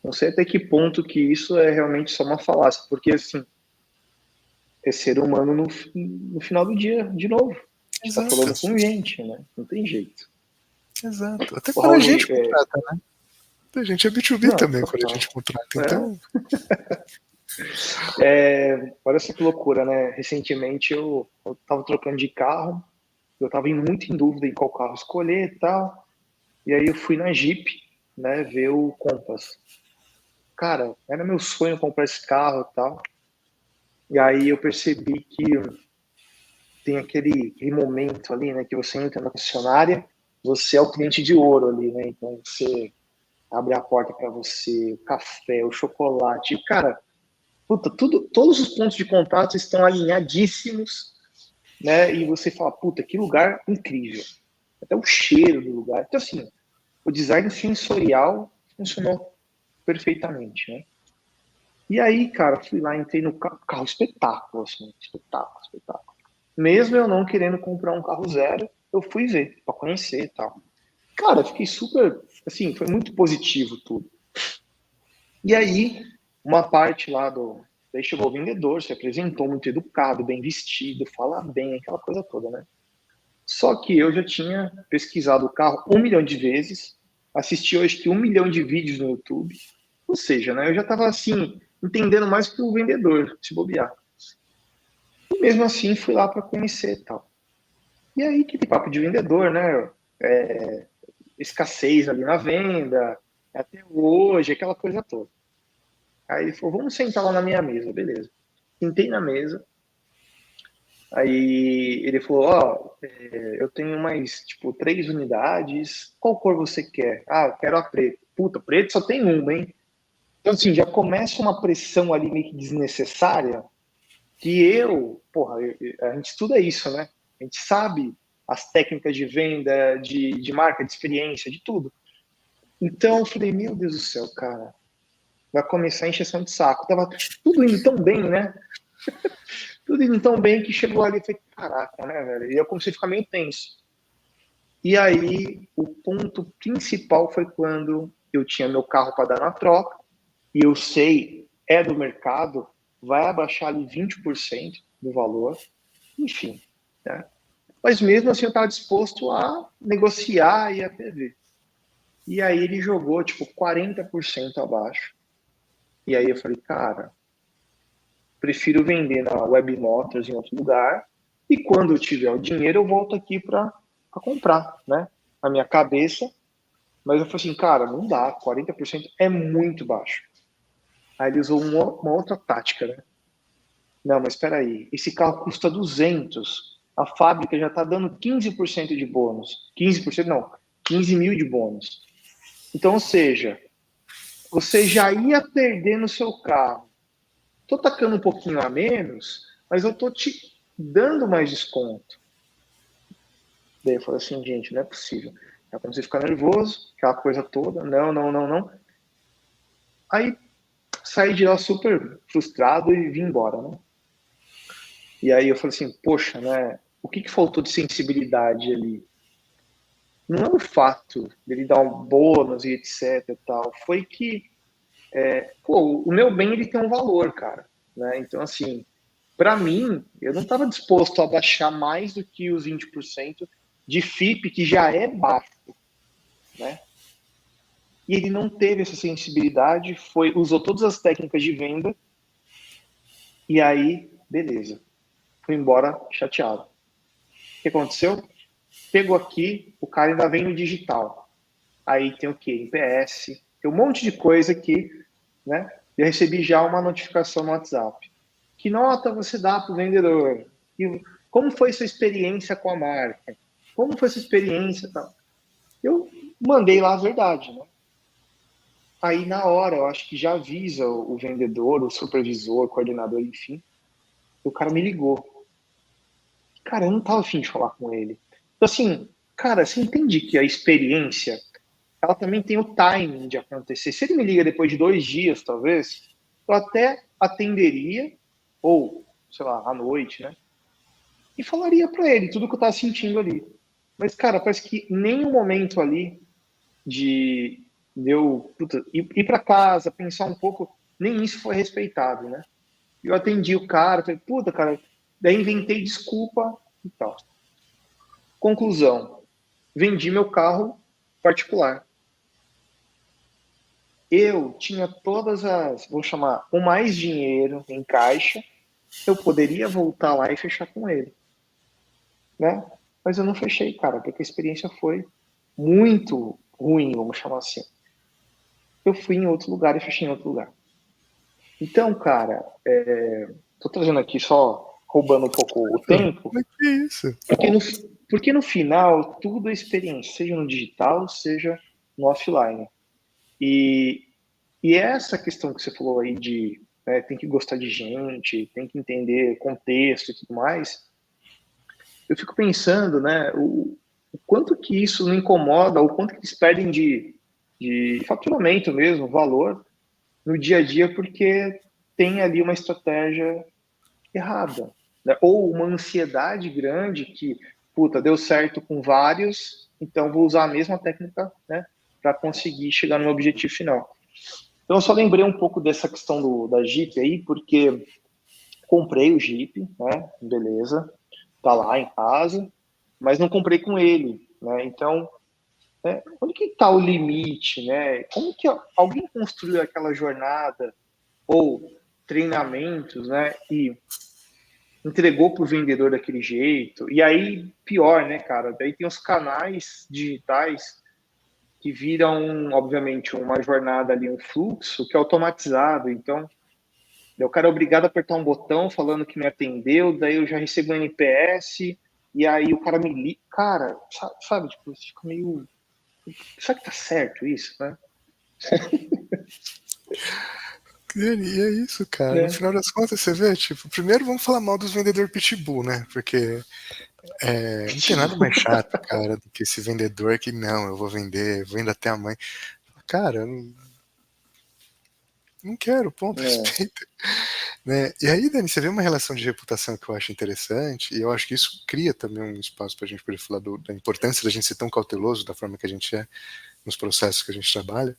Não sei até que ponto que isso é realmente só uma falácia, porque assim, é ser humano no final do dia, de novo. A gente está Exato, falando com gente, né? Não tem jeito. exato. Até O quando a Raoni, gente contrata, né? A gente é B2B não, também quando a total. gente contrata, então. Olha só que loucura, né? Recentemente eu tava trocando de carro, eu tava muito em dúvida em qual carro escolher e tal, e aí eu fui na Jeep, né, ver o Compass. Cara, era meu sonho comprar esse carro e tal, e aí eu percebi que tem aquele momento ali, né, que você entra na concessionária, você é o cliente de ouro ali, né, então você abre a porta para você, o café, o chocolate, e, cara, puta, todos os pontos de contato estão alinhadíssimos, né? E você fala, puta, que lugar incrível. Até o cheiro do lugar. Então, assim, o design sensorial funcionou perfeitamente, né? E aí, cara, fui lá, entrei no carro espetáculo, assim, espetáculo, espetáculo. Mesmo eu não querendo comprar um carro zero, eu fui ver, para conhecer e tal. Cara, fiquei super, assim, foi muito positivo tudo. E aí, uma parte lá do. Daí chegou o vendedor, se apresentou muito educado, bem vestido, fala bem, aquela coisa toda, né? Só que eu já tinha pesquisado o carro 1 milhão de vezes, assisti hoje que 1 milhão de vídeos no YouTube, ou seja, né, eu já estava assim, entendendo mais que o vendedor, se bobear. E mesmo assim fui lá para conhecer e tal. E aí que tem papo de vendedor, né? Escassez ali na venda, até hoje, aquela coisa toda. Aí ele falou, vamos sentar lá na minha mesa, beleza. Sentei na mesa, aí ele falou, ó, eu tenho mais, tipo, 3 unidades, qual cor você quer? Ah, eu quero a preta. Puta, preto só tem uma, hein? Então, assim, já começa uma pressão ali meio que desnecessária, que porra, a gente estuda isso, né? A gente sabe as técnicas de venda, de marca, de experiência, de tudo. Então, eu falei, meu Deus do céu, cara, vai começar a encheção de saco. Tava tudo indo tão bem, né? Tudo indo tão bem que chegou ali e falei, caraca, né, velho? E eu comecei a ficar meio tenso. E aí, o ponto principal foi quando eu tinha meu carro para dar na troca, e eu sei, é do mercado, vai abaixar ali 20%. do valor, enfim, né? Mas mesmo assim eu estava disposto a negociar e a ver. E aí ele jogou, tipo, 40% abaixo. E aí eu falei, cara, prefiro vender na Web Motors em outro lugar, e quando eu tiver o dinheiro eu volto aqui para comprar, né? Na minha cabeça. Mas eu falei assim, cara, não dá, 40% é muito baixo. Aí ele usou uma outra tática, né? Não, mas espera aí, esse carro custa 200, a fábrica já está dando 15% de bônus. 15% não, 15 mil de bônus. Então, ou seja, você já ia perder no seu carro. Tô tacando um pouquinho a menos, mas eu tô te dando mais desconto. Daí eu falei assim, gente, não é possível. Já comecei a ficar nervoso, aquela coisa toda, não, não, não, não. Aí saí de lá super frustrado e vim embora, né? E aí eu falei assim, poxa, né? O que faltou de sensibilidade ali? Não é o fato dele dar um bônus e etc e tal, foi que, pô, o meu bem ele tem um valor, cara, né? Então, assim, para mim, eu não estava disposto a baixar mais do que os 20% de FIP, que já é baixo, né? E ele não teve essa sensibilidade, usou todas as técnicas de venda, e aí, beleza, fui embora chateado. O que aconteceu? Pegou aqui, o cara ainda vem no digital. Aí tem o quê? NPS, tem um monte de coisa que, né? Eu recebi já uma notificação no WhatsApp. Que nota você dá para o vendedor? Como foi sua experiência com a marca? Como foi sua experiência? Eu mandei lá a verdade, né? Aí na hora, eu acho que já avisa o vendedor, o supervisor, o coordenador, enfim. O cara me ligou. Cara, eu não tava afim de falar com ele. Então, assim, cara, você entende que a experiência, ela também tem o timing de acontecer. Se ele me liga depois de 2 dias, talvez, eu até atenderia, ou, sei lá, à noite, né? E falaria para ele tudo que eu tava sentindo ali. Mas, cara, parece que nem um momento ali de eu ir para casa, pensar um pouco, nem isso foi respeitado, né? Eu atendi o cara, falei, puta, cara, daí inventei desculpa e tal. Conclusão, vendi meu carro particular. Eu tinha todas as, vou chamar, com mais dinheiro em caixa, eu poderia voltar lá e fechar com ele, né? Mas eu não fechei, cara, porque a experiência foi muito ruim, vamos chamar assim. Eu fui em outro lugar e fechei em outro lugar. Então, cara, tô trazendo aqui só roubando um pouco o tempo, Mas que isso? porque no final tudo é experiência, seja no digital, seja no offline. E, e essa questão que você falou aí de tem que gostar de gente, tem que entender contexto e tudo mais, eu fico pensando, né, o quanto que isso não incomoda, o quanto que eles perdem de faturamento mesmo, valor, no dia a dia, porque tem ali uma estratégia errada, né? Ou uma ansiedade grande que, puta, deu certo com vários, então vou usar a mesma técnica, né, para conseguir chegar no meu objetivo final. Então eu só lembrei um pouco dessa questão da Jeep aí, porque comprei o Jeep, né, beleza, tá lá em casa, mas não comprei com ele, né, então onde que está o limite, né? Como que alguém construiu aquela jornada ou treinamentos, né? E entregou para o vendedor daquele jeito. E aí, pior, né, cara? Daí tem os canais digitais que viram, obviamente, uma jornada ali, um fluxo que é automatizado. Então, o cara é obrigado a apertar um botão falando que me atendeu, daí eu já recebo um NPS, e aí o cara me liga. Cara, sabe, tipo, você fica meio. Será que tá certo isso, né? E é isso, cara. No É. final das contas, você vê, tipo, primeiro vamos falar mal dos vendedores pitbull, né? Porque não tem nada mais chato, cara, do que esse vendedor que não, eu vou vender, vendo até a mãe. Cara, não quero, ponto, É. respeito. Né? E aí, Dani, você vê uma relação de reputação que eu acho interessante, e eu acho que isso cria também um espaço para a gente poder falar da importância da gente ser tão cauteloso da forma que a gente é nos processos que a gente trabalha,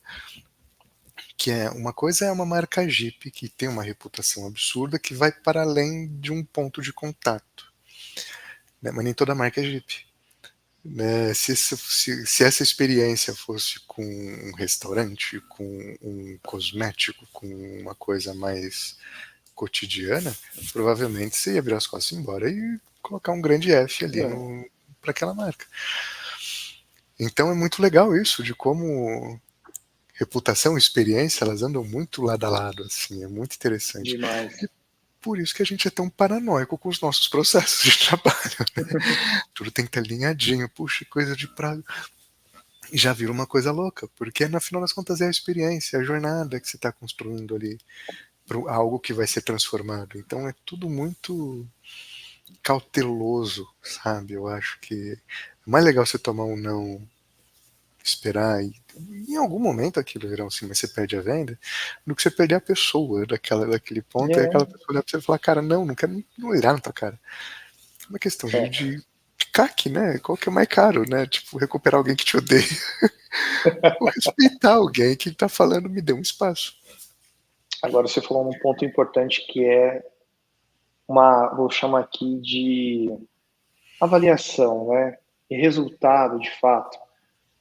que é uma coisa é uma marca Jeep que tem uma reputação absurda que vai para além de um ponto de contato, né? Mas nem toda marca é Jeep, né? Se essa experiência fosse com um restaurante, com um cosmético, com uma coisa mais cotidiana, provavelmente você ia virar as costas e ir embora e colocar um grande F ali para aquela marca. Então é muito legal isso, de como reputação e experiência, elas andam muito lado a lado, assim, é muito interessante. Demais. E por isso que a gente é tão paranoico com os nossos processos de trabalho, né? Tudo tem que estar alinhadinho, puxa, coisa de prazo. E já vira uma coisa louca, porque no final das contas é a experiência, a jornada que você está construindo ali para algo que vai ser transformado. Então é tudo muito cauteloso, sabe? Eu acho que é mais legal você tomar um não, esperar e em algum momento aquilo virar assim, mas você perde a venda, do que você perder a pessoa daquele ponto e aquela pessoa olhar pra você e falar, cara, não quero nem olhar na tua cara. É uma questão de CAC, né? Qual que é mais caro, né? Tipo, recuperar alguém que te odeia ou respeitar alguém que tá falando, me dê um espaço. Agora você falou um ponto importante que é vou chamar aqui de avaliação, né? E resultado, de fato.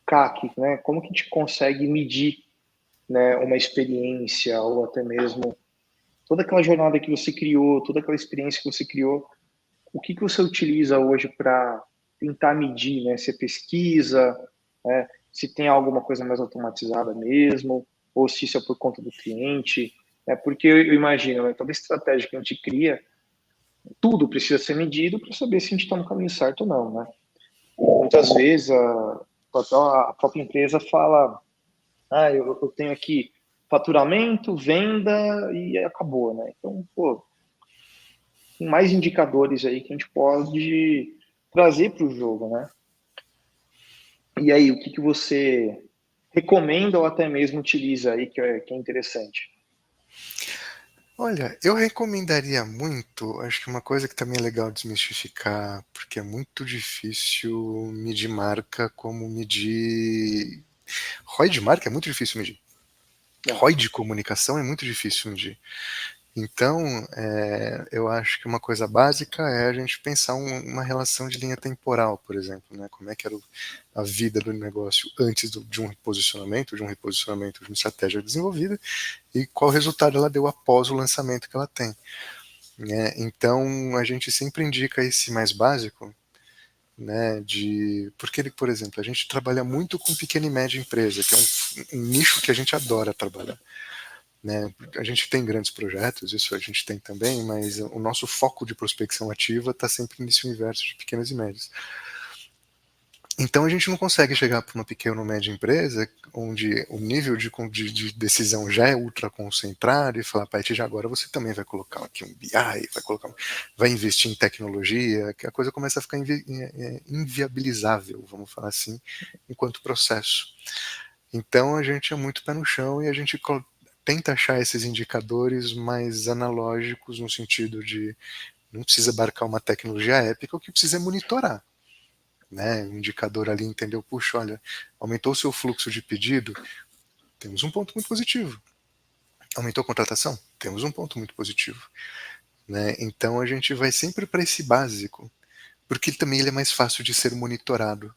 CAC, né? Como que a gente consegue medir, né, uma experiência ou até mesmo toda aquela jornada que você criou, toda aquela experiência que você criou, o que você utiliza hoje para tentar medir, né? Você pesquisa, né? Se tem alguma coisa mais automatizada mesmo, ou se isso é por conta do cliente, né? Porque eu imagino, né, toda estratégia que a gente cria, tudo precisa ser medido para saber se a gente está no caminho certo ou não, né? Muitas vezes a própria empresa fala, eu tenho aqui faturamento, venda e acabou, né? Então, pô, tem mais indicadores aí que a gente pode trazer para o jogo, né? E aí, o que você recomenda ou até mesmo utiliza aí que é interessante? Olha, eu recomendaria muito, acho que uma coisa que também é legal desmistificar, porque é muito difícil medir marca como medir. ROI de marca é muito difícil medir. ROI de comunicação é muito difícil medir. Então, eu acho que uma coisa básica é a gente pensar uma relação de linha temporal, por exemplo, né? Como é que era a vida do negócio antes de um reposicionamento, de uma estratégia desenvolvida, e qual resultado ela deu após o lançamento que ela tem, né? Então, a gente sempre indica esse mais básico, né? Porque, por exemplo, a gente trabalha muito com pequena e média empresa, que é um nicho que a gente adora trabalhar. Né? A gente tem grandes projetos, isso a gente tem também, mas o nosso foco de prospecção ativa está sempre nesse universo de pequenas e médias. Então a gente não consegue chegar para uma pequena ou média empresa onde o nível de decisão já é ultra concentrado e falar, a partir de agora você também vai colocar aqui um BI, vai investir em tecnologia, que a coisa começa a ficar inviabilizável, vamos falar assim, enquanto processo. Então a gente é muito pé no chão e a gente tenta achar esses indicadores mais analógicos no sentido de não precisa abarcar uma tecnologia épica, o que precisa é monitorar, né? Um indicador ali entendeu, puxa, olha, aumentou o seu fluxo de pedido, temos um ponto muito positivo. Aumentou a contratação? Temos um ponto muito positivo, né? Então a gente vai sempre para esse básico, porque também ele é mais fácil de ser monitorado,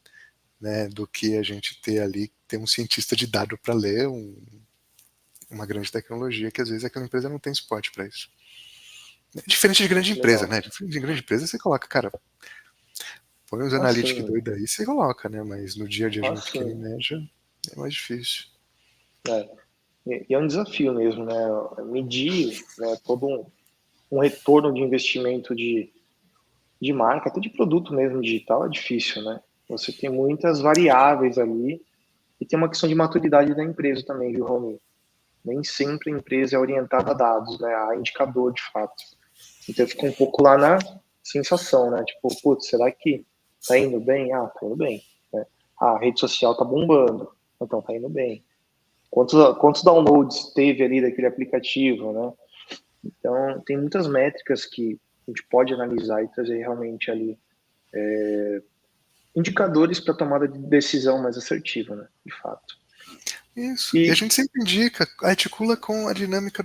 né, do que a gente ter um cientista de dado para ler uma grande tecnologia que às vezes aquela empresa não tem suporte para isso. Diferente de grande empresa, Legal. né? Diferente de grande empresa, você coloca, cara, põe uns analytics Assim, doidos aí, você coloca, né? Mas no dia a dia de uma pequena e assim, média é mais difícil. é. E é um desafio mesmo, né? Medir, né, todo um retorno de investimento de marca, até de produto mesmo digital, é difícil, né? Você tem muitas variáveis ali e tem uma questão de maturidade da empresa também, viu, Rony? Nem sempre a empresa é orientada a dados, né? A indicador, de fato. Então fica um pouco lá na sensação, né? Tipo, putz, será que tá indo bem? Ah, tá indo bem. Né? Ah, a rede social tá bombando. Então tá indo bem. Quantos downloads teve ali daquele aplicativo, né? Então tem muitas métricas que a gente pode analisar e trazer realmente ali indicadores para tomada de decisão mais assertiva, né? De fato. Isso. E a E gente sempre indica, articula com a dinâmica.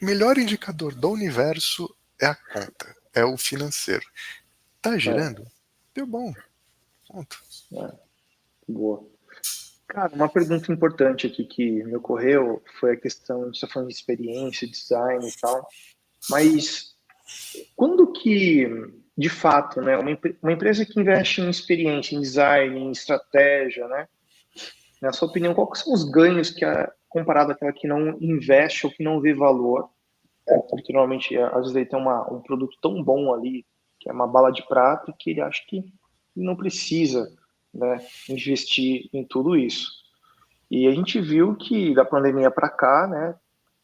Melhor indicador do universo é a conta, é o financeiro. Tá é, girando? Deu bom. Ponto. é, boa. Cara, uma pergunta importante aqui que me ocorreu foi a questão, a gente está falando de experiência, design e tal, mas quando que, de fato, né, uma empresa que investe em experiência, em design, em estratégia, né, na sua opinião, quais são os ganhos comparado àquela que não investe ou que não vê valor? Porque normalmente, às vezes, ele tem um produto tão bom ali, que é uma bala de prata, que ele acha que não precisa, né, investir em tudo isso. E a gente viu que da pandemia para cá, né,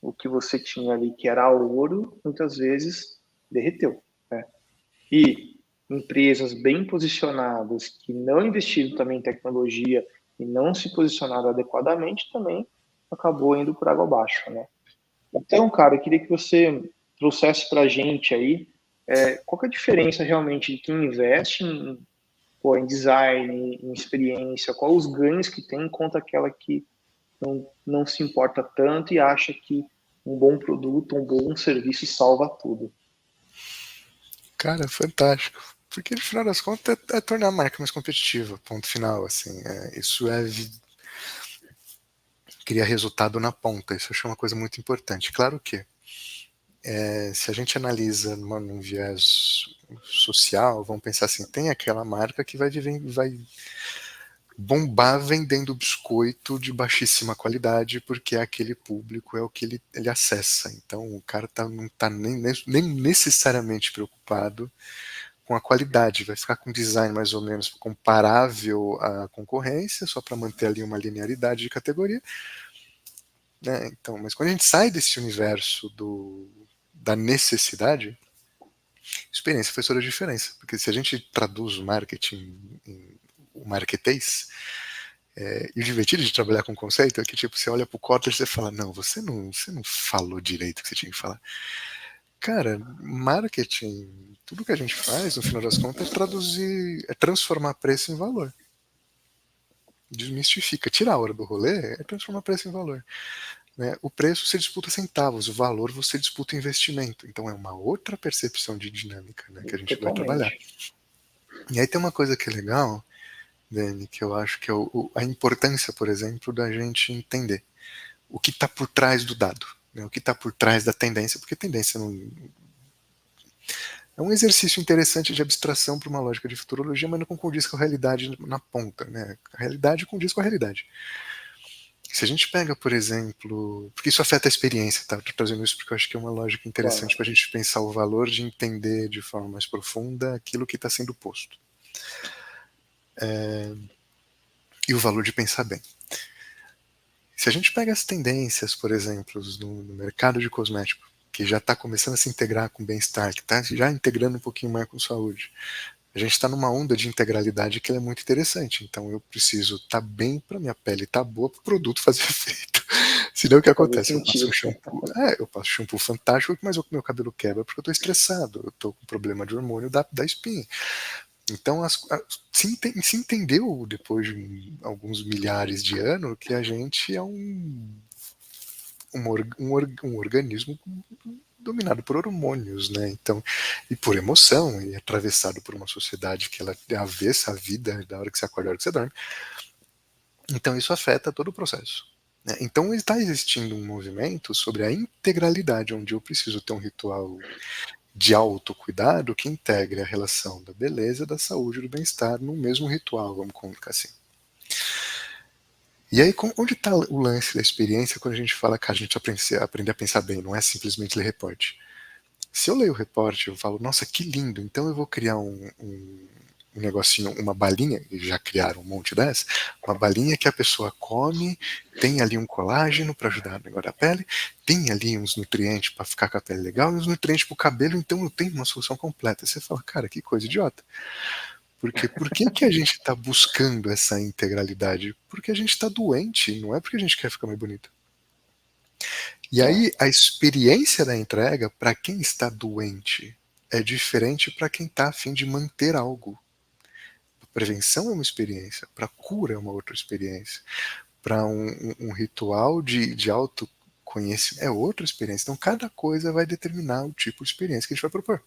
o que você tinha ali que era ouro, muitas vezes derreteu, né? E empresas bem posicionadas que não investiram também em tecnologia e não se posicionaram adequadamente também acabou indo por água abaixo, né? Então, cara, eu queria que você trouxesse para a gente aí qual que é a diferença realmente de quem investe em design, em experiência, quais os ganhos que tem contra aquela que não se importa tanto e acha que um bom produto, um bom serviço salva tudo. Cara, fantástico. Porque no final das contas é tornar a marca mais competitiva, ponto final. Assim, isso cria resultado na ponta. Isso eu acho uma coisa muito importante. Claro que se a gente analisa num viés social, vamos pensar assim, tem aquela marca que vai bombar vendendo biscoito de baixíssima qualidade, porque aquele público é o que ele acessa. Então o cara não está nem necessariamente preocupado com a qualidade, vai ficar com design mais ou menos comparável à concorrência, só para manter ali uma linearidade de categoria. Né? Então, mas quando a gente sai desse universo da necessidade, a experiência faz toda a diferença. Porque se a gente traduz o marketing em o marketês, e o divertido de trabalhar com conceito é que, tipo, você olha pro Kotler e você fala, não, você não falou direito o que você tinha que falar. Cara, marketing, tudo que a gente faz, no final das contas, é transformar preço em valor. Desmistifica. Tirar a hora do rolê é transformar preço em valor. Né? O preço você disputa centavos, o valor você disputa investimento. Então é uma outra percepção de dinâmica, né, que a gente vai trabalhar. Totalmente. E aí tem uma coisa que é legal, Dani, que eu acho que é a importância, por exemplo, da gente entender o que está por trás do dado, né, o que está por trás da tendência, porque tendência não, é um exercício interessante de abstração para uma lógica de futurologia, mas não condiz com a realidade na ponta. Né? A realidade condiz com a realidade. Se a gente pega, por exemplo, porque isso afeta a experiência, tá? Estou trazendo isso porque eu acho que é uma lógica interessante Claro. para a gente pensar o valor de entender de forma mais profunda aquilo que está sendo posto. E o valor de pensar bem. Se a gente pega as tendências, por exemplo, no mercado de cosmético, que já está começando a se integrar com bem-estar, que está já integrando um pouquinho mais com saúde, a gente está numa onda de integralidade que é muito interessante. Então eu preciso estar bem para minha pele estar boa para o produto fazer efeito. Senão o que Fazer acontece? sentido. Eu passo shampoo fantástico, mas o meu cabelo quebra porque eu estou estressado, eu estou com problema de hormônio da espinha. Então se entendeu depois de alguns milhares de anos que a gente é um organismo dominado por hormônios, né? Então, e por emoção, e atravessado por uma sociedade que ela é avessa à vida da hora que você acorda, da hora que você dorme. Então, isso afeta todo o processo. Né? Então, está existindo um movimento sobre a integralidade, onde eu preciso ter um ritual de autocuidado que integre a relação da beleza, da saúde e do bem-estar no mesmo ritual, vamos colocar assim. E aí, onde está o lance da experiência quando a gente fala que a gente aprender a pensar bem, não é simplesmente ler reporte. Se eu leio o reporte, eu falo, nossa, que lindo, então eu vou criar um negocinho, uma balinha, e já criaram um monte dessas, uma balinha que a pessoa come, tem ali um colágeno para ajudar no negócio da pele, tem ali uns nutrientes para ficar com a pele legal, e uns nutrientes para o cabelo, então eu tenho uma solução completa. Você fala, cara, que coisa idiota. Porque por que a gente está buscando essa integralidade? Porque a gente está doente, não é porque a gente quer ficar mais bonito. E É, aí a experiência da entrega para quem está doente é diferente para quem está a fim de manter algo. A prevenção é uma experiência, para cura é uma outra experiência. para um ritual de autoconhecimento, é outra experiência. Então, cada coisa vai determinar o tipo de experiência que a gente vai propor.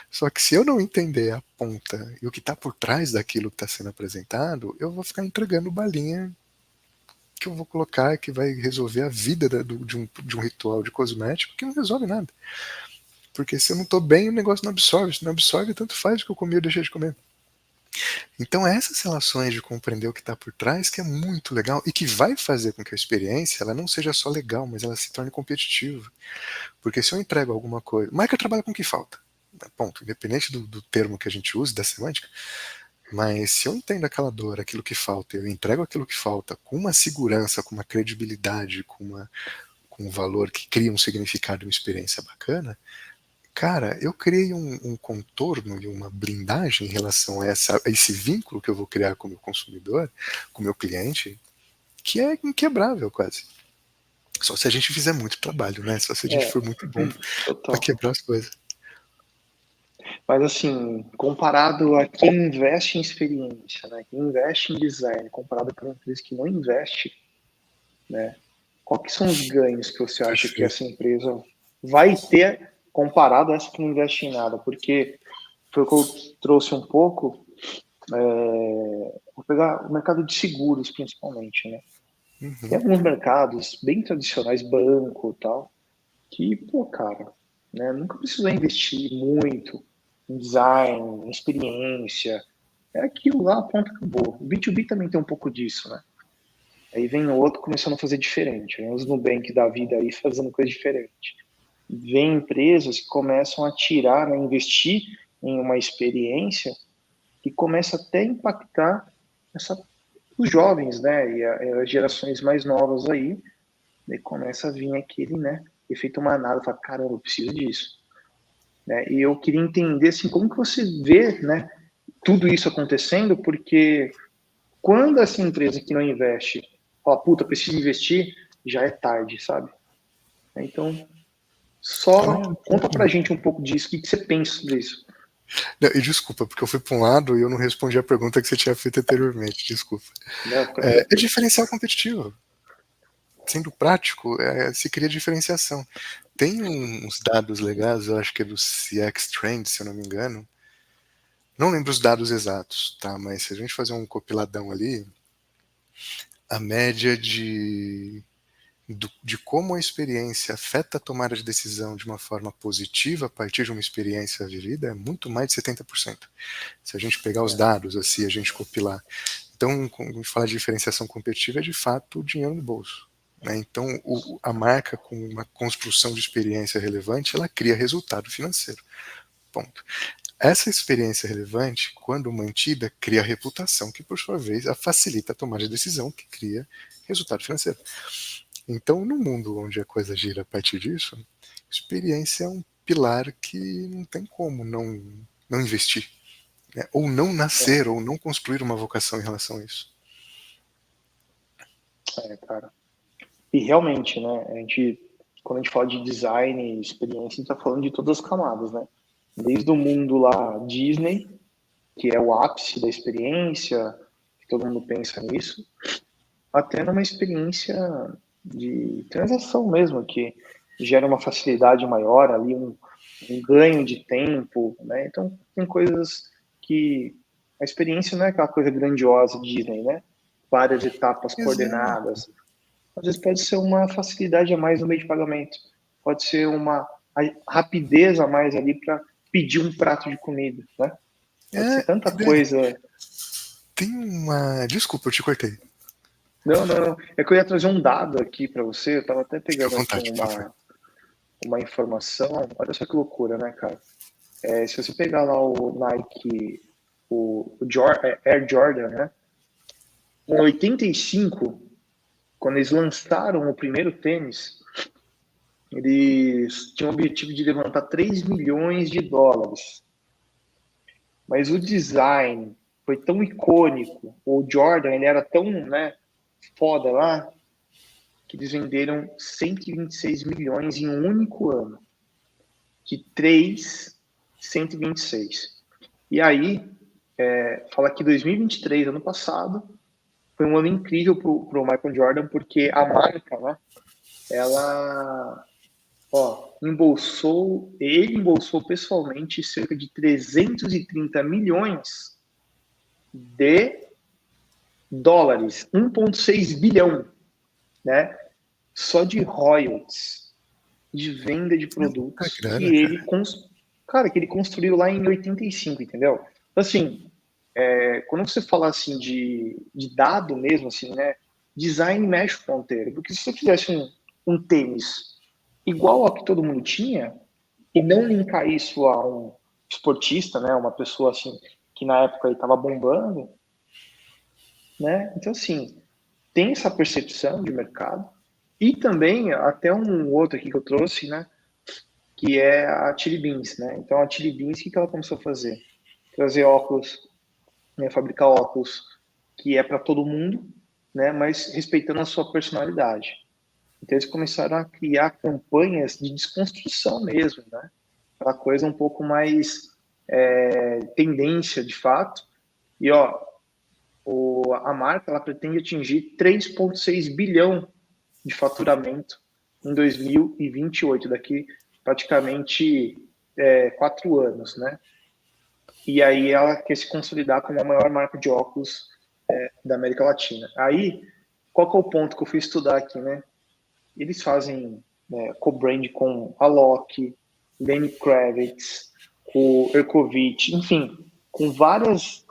Só que se eu não entender a ponta e o que está por trás daquilo que está sendo apresentado, eu vou ficar entregando balinha que eu vou colocar que vai resolver a vida de um ritual de cosmético que não resolve nada. Porque se eu não estou bem, o negócio não absorve. Se não absorve, tanto faz o que eu comi ou deixei de comer. Então, essas relações de compreender o que está por trás que é muito legal e que vai fazer com que a experiência ela não seja só legal, mas ela se torne competitiva. Porque se eu entrego alguma coisa... Marca trabalha com o que falta. Ponto. Independente do termo que a gente use, da semântica. Mas se eu entendo aquela dor, aquilo que falta, eu entrego aquilo que falta com uma segurança, com uma credibilidade, com um valor que cria um significado e uma experiência bacana, cara, eu criei um contorno e uma blindagem em relação a esse vínculo que eu vou criar com o meu consumidor, com o meu cliente, que é inquebrável quase. Só se a gente fizer muito trabalho, né? Só se a gente for muito bom para quebrar as coisas. Mas assim, comparado a quem investe em experiência, né, quem investe em design, comparado com uma empresa que não investe, né, quais são os ganhos que você acha que essa empresa vai ter comparado a essa que não investe em nada? Porque foi o que eu trouxe um pouco, vou pegar o mercado de seguros principalmente, né? Uhum. Tem alguns mercados bem tradicionais, banco e tal, que, pô, cara, né, nunca precisou investir muito em design, em experiência. É aquilo lá, ponto, acabou. O B2B também tem um pouco disso, né? Aí vem o outro começando a fazer diferente. Vem os Nubank da vida aí fazendo coisa diferente. Vem empresas que começam a tirar, né, investir em uma experiência que começa até a impactar os jovens, né, e as gerações mais novas aí. Daí começa a vir aquele, né, efeito manada, fala, caramba, eu preciso disso. Né? E eu queria entender, assim, como que você vê, né, tudo isso acontecendo, porque quando essa empresa que não investe fala, puta, preciso investir, já é tarde, sabe? Então, só conta pra gente um pouco disso, o que você pensa sobre isso? Não, e desculpa, porque eu fui para um lado e eu não respondi a pergunta que você tinha feito anteriormente, desculpa. Não, É diferencial competitivo. Sendo prático, se cria diferenciação. Tem uns dados legais, eu acho que é do CX Trend, se eu não me engano. Não lembro os dados exatos, tá? Mas se a gente fazer um compiladão ali, a média de como a experiência afeta a tomada de decisão de uma forma positiva a partir de uma experiência vivida é muito mais de 70%. Se a gente pegar os dados assim, a gente compilar. Então, quando a gente fala de diferenciação competitiva, é de fato o dinheiro no bolso. Né? Então, a marca com uma construção de experiência relevante, ela cria resultado financeiro. Ponto. Essa experiência relevante, quando mantida, cria reputação, que por sua vez facilita a tomada de decisão, que cria resultado financeiro. Então, no mundo onde a coisa gira a partir disso, experiência é um pilar que não tem como não investir, né? Ou não nascer, ou não construir uma vocação em relação a isso. Cara. E realmente, né, quando a gente fala de design e experiência, a gente tá falando de todas as camadas, né? Desde o mundo lá Disney, que é o ápice da experiência, que todo mundo pensa nisso, até numa experiência de transação mesmo, que gera uma facilidade maior ali, um ganho de tempo, né? Então, tem coisas que a experiência não é aquela coisa grandiosa Disney, né? Várias etapas coordenadas. Às vezes pode ser uma facilidade a mais no meio de pagamento. Pode ser uma rapidez a mais ali para pedir um prato de comida, né? Pode ser tanta coisa. Tem uma... Desculpa, eu te cortei. Não. É que eu ia trazer um dado aqui para você. Eu estava até pegando vontade, aqui uma informação. Olha só que loucura, né, cara? Se você pegar lá o Nike, o Air Jordan, né? Em 85, quando eles lançaram o primeiro tênis, eles tinham o objetivo de levantar 3 milhões de dólares. Mas o design foi tão icônico, o Jordan ele era tão, né, foda lá, que eles venderam 126 milhões em um único ano. De 3, 126. E aí, fala que 2023, ano passado, foi um ano incrível pro Michael Jordan, porque a marca, né, ela, ele embolsou pessoalmente cerca de 330 milhões de dólares, 1,6 bilhão, né, só de royalties, de venda de Muita produtos grana, que cara. que ele construiu lá em 85, entendeu? Então, assim, quando você fala assim de dado mesmo, assim, né? Design mexe com o ponteiro. Porque se você fizesse um tênis igual ao que todo mundo tinha, e não linkar isso a um esportista, né? Uma pessoa assim que na época estava bombando, né? Então, assim, tem essa percepção de mercado. E também, até um outro aqui que eu trouxe, né? Que é a Chili Beans, né? Então, a Chili Beans, o que ela começou a fazer? Trazer óculos, né, fabricar óculos que é para todo mundo, né, mas respeitando a sua personalidade. Então eles começaram a criar campanhas de desconstrução mesmo, né? Aquela coisa um pouco mais tendência de fato. E ó, a marca ela pretende atingir 3,6 bilhão de faturamento em 2028, daqui praticamente 4 anos, né? E aí ela quer se consolidar como a maior marca de óculos da América Latina. Aí, qual que é o ponto que eu fui estudar aqui, né? Eles fazem co-brand com a Loki, Lenny Kravitz, com o Erkovic, enfim, com várias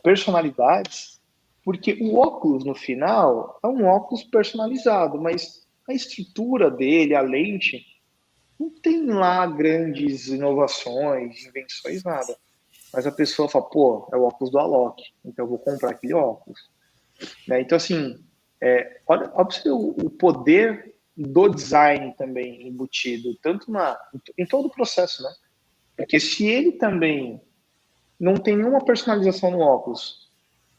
personalidades, porque o óculos, no final, é um óculos personalizado, mas a estrutura dele, a lente, não tem lá grandes inovações, invenções, nada. Mas a pessoa fala, pô, é o óculos do Alok, então eu vou comprar aquele óculos. Né? Então, assim, olha o poder do design também embutido, tanto em todo o processo, né? Porque se ele também não tem nenhuma personalização no óculos,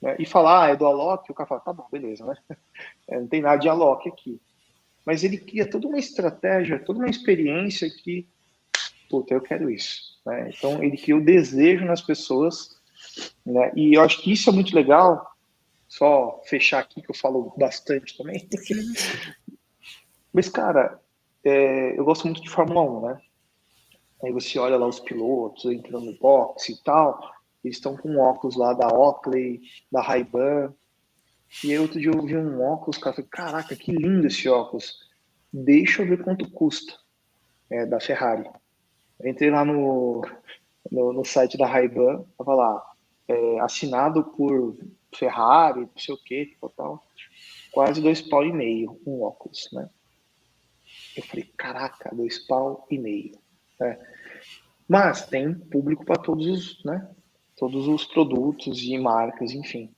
né, e falar, é do Alok, o cara fala, tá bom, beleza, né? Não tem nada de Alok aqui. Mas ele cria toda uma estratégia, toda uma experiência que, puta, eu quero isso. Né? Então, ele cria o desejo nas pessoas, né? E eu acho que isso é muito legal, só fechar aqui, que eu falo bastante também. Mas, cara, eu gosto muito de Fórmula 1, né? Aí você olha lá os pilotos entrando no boxe e tal, eles estão com um óculos lá da Oakley, da Ray-Ban. E aí outro dia eu vi um óculos, cara, falei, caraca, que lindo esse óculos. Deixa eu ver quanto custa, da Ferrari. Eu entrei lá no site da Ray-Ban, tava lá, assinado por Ferrari, não sei o que, tal, quase 2,5 pau um óculos, né? Eu falei, caraca, 2,5 pau. Né? Mas tem público para todos os, né? Todos os produtos e marcas, enfim.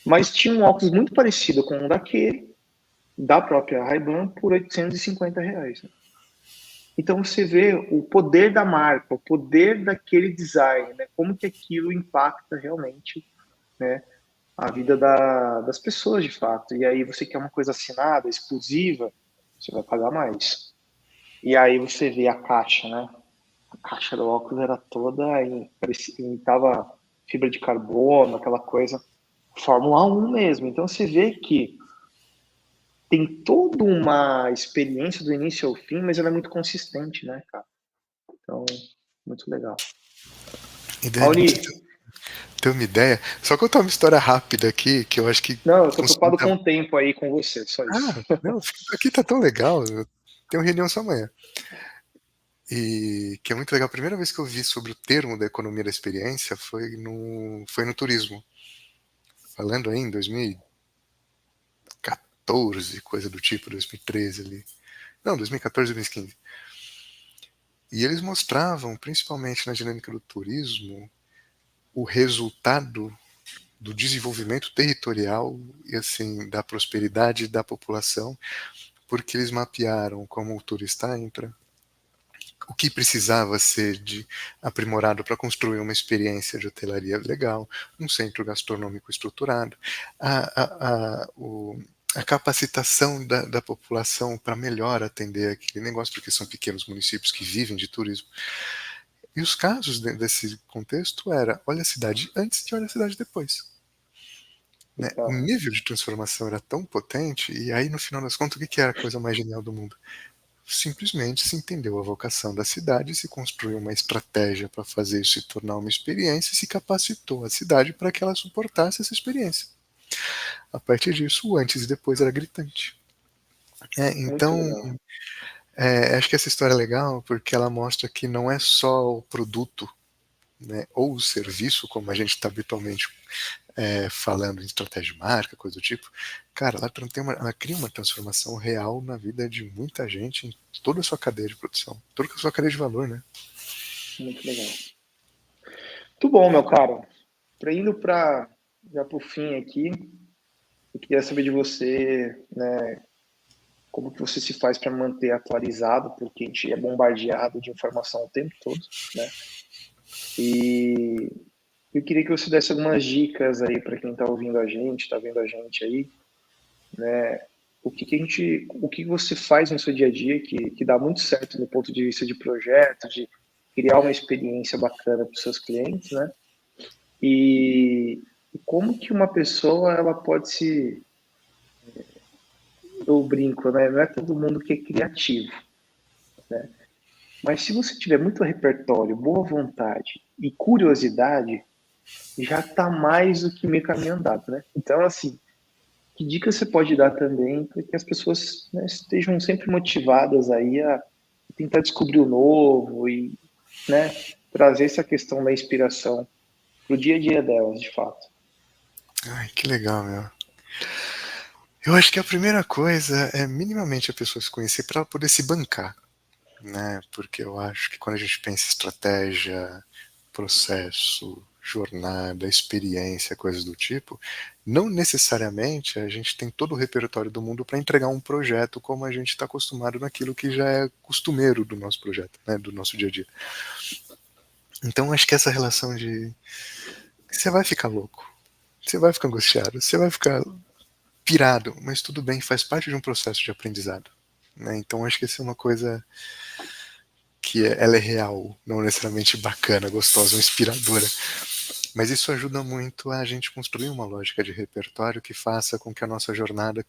Mas tinha um óculos muito parecido com um daquele, da própria Ray-Ban, por R$ 850. Né? Então você vê o poder da marca, o poder daquele design, né? Como que aquilo impacta realmente, né? A vida das pessoas, de fato. E aí você quer uma coisa assinada, exclusiva, você vai pagar mais. E aí você vê a caixa, né? A caixa do óculos era toda imitava fibra de carbono, aquela coisa Fórmula 1 mesmo. Então você vê que tem toda uma experiência do início ao fim, mas ela é muito consistente, né, cara? Então, muito legal. Ideia, Auri, pra você ter uma ideia. Só contar uma história rápida aqui, que eu acho que não, eu tô conseguiu preocupado dar. com o tempo aí com você, só isso. Ah, não, aqui tá tão legal. Eu tenho reunião só amanhã. E que é muito legal. A primeira vez que eu vi sobre o termo da economia da experiência foi no turismo. Falando aí em 2014, coisa do tipo, 2013 ali. Não, 2014, 2015. E eles mostravam, principalmente na dinâmica do turismo, o resultado do desenvolvimento territorial e assim da prosperidade da população, porque eles mapearam como o turista entra, o que precisava ser de aprimorado para construir uma experiência de hotelaria legal, um centro gastronômico estruturado, a, a capacitação da população para melhor atender aquele negócio, porque são pequenos municípios que vivem de turismo. E os casos desse contexto era, olha a cidade antes e olha a cidade depois. né? O nível de transformação era tão potente, e aí no final das contas, o que era a coisa mais genial do mundo? Simplesmente se entendeu a vocação da cidade, se construiu uma estratégia para fazer isso se tornar uma experiência e se capacitou a cidade para que ela suportasse essa experiência. A partir disso, o antes e depois era gritante. Muito Então, legal. acho que essa história é legal porque ela mostra que não é só o produto, né, ou o serviço, como a gente está habitualmente falando em estratégia de marca, coisa do tipo. Cara, ela cria uma transformação real na vida de muita gente em toda a sua cadeia de produção, toda a sua cadeia de valor, né? Muito legal. Muito bom, meu caro. Indo já para o fim aqui, eu queria saber de você, né, como que você se faz para manter atualizado, porque a gente é bombardeado de informação o tempo todo, né? E eu queria que você desse algumas dicas aí para quem está ouvindo a gente, está vendo a gente aí, né? O que você faz no seu dia a dia que dá muito certo do ponto de vista de projeto, de criar uma experiência bacana para os seus clientes, né? E como que uma pessoa ela pode se, eu brinco, né? Não é todo mundo que é criativo, né? Mas se você tiver muito repertório, boa vontade e curiosidade, já está mais do que meio caminho andado, né? Então, assim, que dica você pode dar também para que as pessoas, né, estejam sempre motivadas aí a tentar descobrir o novo e, né, trazer essa questão da inspiração para o dia a dia delas, de fato. Ai, que legal, meu. Eu acho que a primeira coisa é minimamente a pessoa se conhecer para ela poder se bancar, né? Porque eu acho que quando a gente pensa em estratégia, processo, jornada, experiência, coisas do tipo, não necessariamente a gente tem todo o repertório do mundo para entregar um projeto como a gente está acostumado naquilo que já é costumeiro do nosso projeto, né, do nosso dia a dia. Então acho que essa relação de você vai ficar louco, você vai ficar angustiado, você vai ficar pirado, mas tudo bem, faz parte de um processo de aprendizado. Né? Então acho que essa é uma coisa que ela é real, não necessariamente bacana, gostosa, inspiradora. Mas isso ajuda muito a gente construir uma lógica de repertório que faça com que a nossa jornada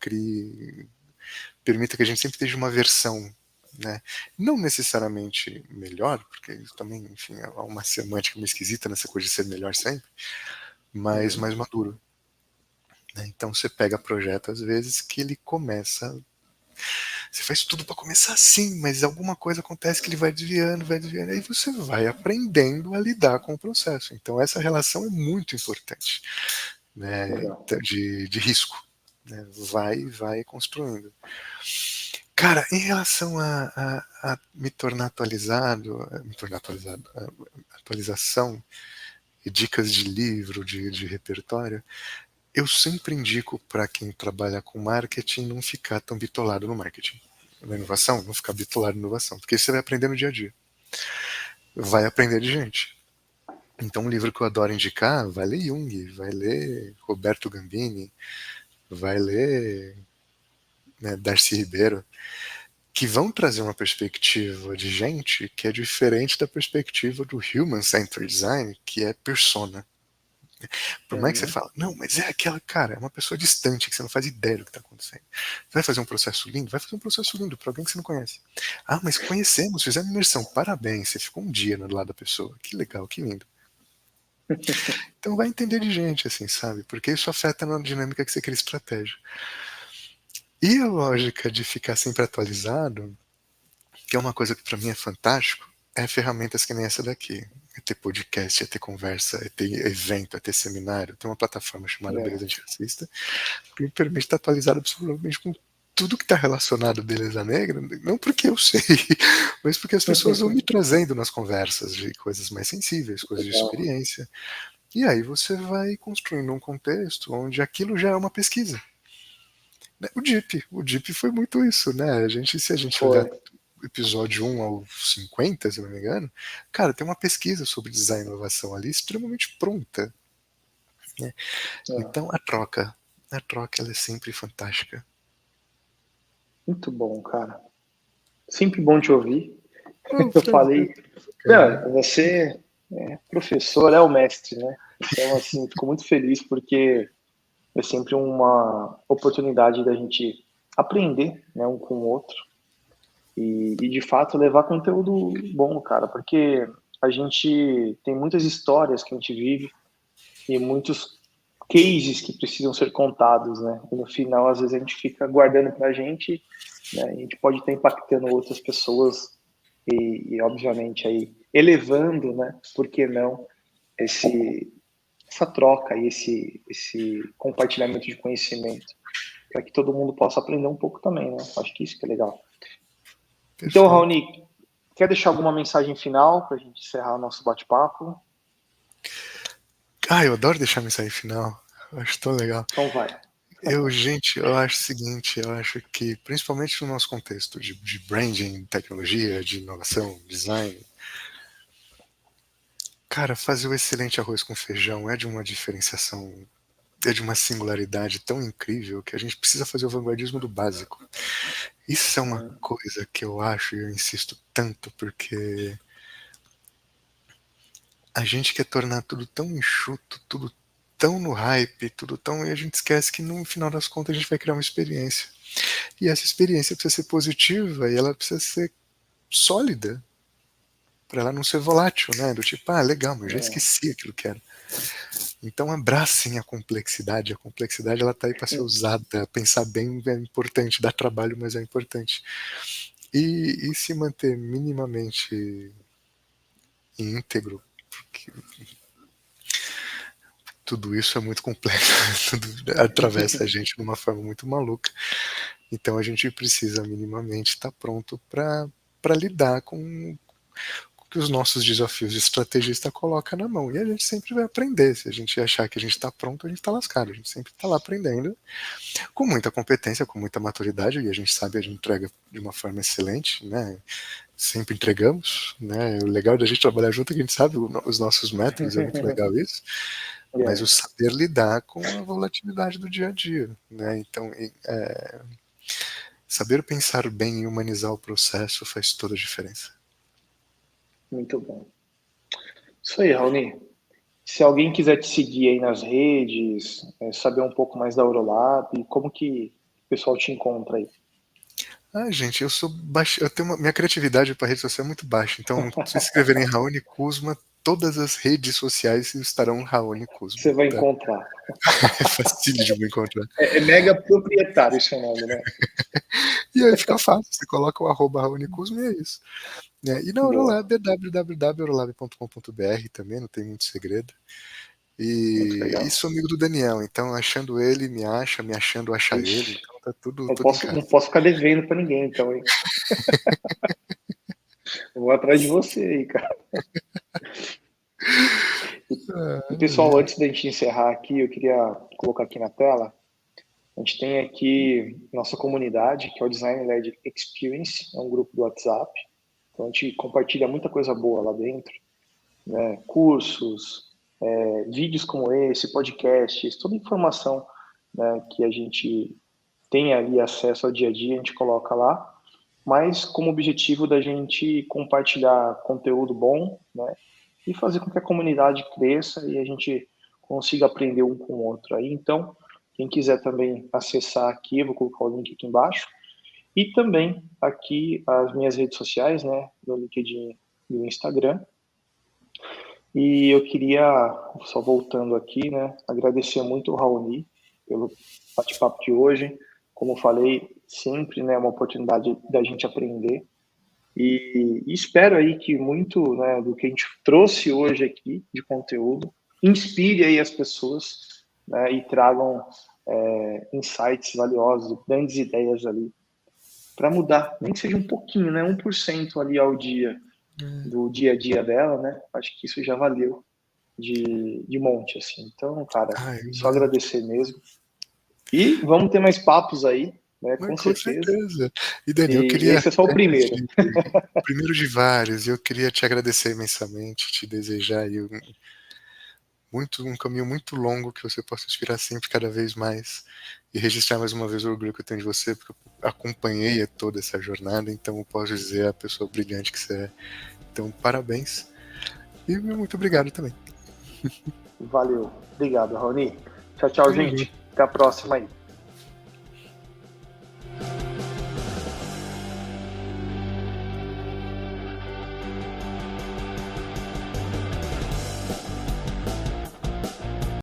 permita que a gente sempre esteja uma versão, né? Não necessariamente melhor, porque isso também, enfim, é uma semântica meio esquisita nessa coisa de ser melhor sempre, mas mais maduro. Né? Então você pega projeto, às vezes, que ele começa. Você faz tudo para começar assim, mas alguma coisa acontece que ele vai desviando, aí você vai aprendendo a lidar com o processo. Então essa relação é muito importante, né, de risco. Né? Vai construindo. Cara, em relação a me tornar atualizado, atualização e dicas de livro, de repertório, eu sempre indico para quem trabalha com marketing não ficar tão bitolado no marketing. Na inovação, não ficar bitolado na inovação, porque você vai aprender no dia a dia. Vai aprender de gente. Então, um livro que eu adoro indicar, vai ler Jung, vai ler Roberto Gambini, vai ler, né, Darcy Ribeiro, que vão trazer uma perspectiva de gente que é diferente da perspectiva do Human-Centered Design, que é persona. Por mais que você fala, não, mas é aquela, cara, é uma pessoa distante que você não faz ideia do que está acontecendo. Você vai fazer um processo lindo? Vai fazer um processo lindo para alguém que você não conhece. Ah, mas conhecemos, fizemos imersão, parabéns, você ficou um dia do lado da pessoa. Que legal, que lindo. Então vai entender de gente, assim, sabe? Porque isso afeta na dinâmica que você cria estratégia. E a lógica de ficar sempre atualizado, que é uma coisa que para mim é fantástico, é ferramentas que nem essa daqui. É ter podcast, é ter conversa, é ter evento, é ter seminário. Tem uma plataforma chamada Beleza Antirracista que me permite estar atualizado absolutamente com tudo que está relacionado à beleza negra, não porque eu sei, mas porque as pessoas vão me trazendo nas conversas de coisas mais sensíveis, coisas de experiência. E aí você vai construindo um contexto onde aquilo já é uma pesquisa. O DIP foi muito isso, né? Se a gente olhar episódio 1 ao 50, se não me engano, cara, tem uma pesquisa sobre design e inovação ali extremamente pronta. Né? Então a troca ela é sempre fantástica. Muito bom, cara. Sempre bom te ouvir. Eu falei, você é professor, é o mestre, né? Então, assim, fico muito feliz porque é sempre uma oportunidade da gente aprender, né, um com o outro e de fato levar conteúdo bom, cara, porque a gente tem muitas histórias que a gente vive e muitos cases que precisam ser contados, né? E no final, às vezes, a gente fica guardando pra gente, né? A gente pode estar impactando outras pessoas obviamente, aí elevando, né? Por que não essa troca e esse compartilhamento de conhecimento para que todo mundo possa aprender um pouco também, né? Acho que isso que é legal. Então, Perfeito. Raoni, quer deixar alguma mensagem final para a gente encerrar o nosso bate-papo? Ah, eu adoro deixar mensagem final. Eu acho tão legal. Então vai. Gente, eu acho o seguinte, eu acho que, principalmente no nosso contexto de branding, tecnologia, de inovação, design, cara, fazer o excelente arroz com feijão é de uma diferenciação, é de uma singularidade tão incrível que a gente precisa fazer o vanguardismo do básico. Isso é uma coisa que eu acho e eu insisto tanto, porque a gente quer tornar tudo tão enxuto, tudo tão no hype, tudo tão. E a gente esquece que no final das contas a gente vai criar uma experiência. E essa experiência precisa ser positiva e ela precisa ser sólida, para ela não ser volátil, né? Do tipo, legal, mas eu já esqueci aquilo que era. Então abracem a complexidade ela tá aí para ser usada, pensar bem é importante, dá trabalho, mas é importante. E se manter minimamente íntegro, porque tudo isso é muito complexo, tudo atravessa a gente de uma forma muito maluca. Então a gente precisa minimamente estar pronto para lidar com o que os nossos desafios de estrategista coloca na mão. E a gente sempre vai aprender. Se a gente achar que a gente está pronto, a gente está lascado. A gente sempre está lá aprendendo, com muita competência, com muita maturidade, e a gente sabe, a gente entrega de uma forma excelente, né? Sempre entregamos, né? O legal da gente trabalhar junto é que a gente sabe os nossos métodos, é muito legal isso. Mas o saber lidar com a volatilidade do dia a dia, né? Então, saber pensar bem e humanizar o processo faz toda a diferença. Muito bom. Isso aí, Raoni. Se alguém quiser te seguir aí nas redes, saber um pouco mais da Aurolab, como que o pessoal te encontra aí? Gente, eu sou baixo, minha criatividade para rede social é muito baixa. Então, se escreverem Raoni Kuzma, todas as redes sociais estarão Raoni Kuzma. Você vai Tá? encontrar. É facílimo de me encontrar. É mega proprietário o seu nome, né? E aí fica fácil, você coloca o @Raoni Kuzma e é isso. E na Boa. Aurolab é www.aurolab.com.br também, não tem muito segredo. Muito E legal. sou amigo do Daniel, então achando ele, me acha, me achando, acha ele, Ixi, então tá tudo em não casa. posso ficar devendo para ninguém, então, hein? Eu vou atrás de você aí, cara. E, pessoal, antes da gente encerrar aqui, eu queria colocar aqui na tela. A gente tem aqui nossa comunidade, que é o Design Led Experience, é um grupo do WhatsApp. Então, a gente compartilha muita coisa boa lá dentro, né? Cursos, vídeos como esse, podcasts, toda informação, né, que a gente tem ali acesso ao dia a dia, a gente coloca lá, mas como objetivo da gente compartilhar conteúdo bom, né, e fazer com que a comunidade cresça e a gente consiga aprender um com o outro aí. Então, quem quiser também acessar aqui, eu vou colocar o link aqui embaixo, e também aqui as minhas redes sociais, né, do LinkedIn e do Instagram. E eu queria, só voltando aqui, né, agradecer muito o Raoni pelo bate-papo de hoje. Como eu falei, sempre, né, uma oportunidade da gente aprender. E espero aí que muito, né, do que a gente trouxe hoje aqui de conteúdo inspire aí as pessoas, né, e tragam insights valiosos, grandes ideias ali para mudar, nem que seja um pouquinho, né, 1% ali ao dia do dia a dia dela, né? Acho que isso já valeu de monte, assim. Então, cara, só agradecer mesmo. E vamos ter mais papos aí, né? Mas Com com certeza. certeza. E Dani, eu E queria, esse é só o primeiro. o primeiro de vários, eu queria te agradecer imensamente, te desejar aí um caminho muito longo que você possa inspirar sempre cada vez mais e registrar mais uma vez o orgulho que eu tenho de você, porque eu acompanhei toda essa jornada, então eu posso dizer a pessoa brilhante que você é. Então, parabéns e muito obrigado também. Valeu. Obrigado, Raoni. Tchau, tchau, Tamo junto. gente. Até a próxima aí.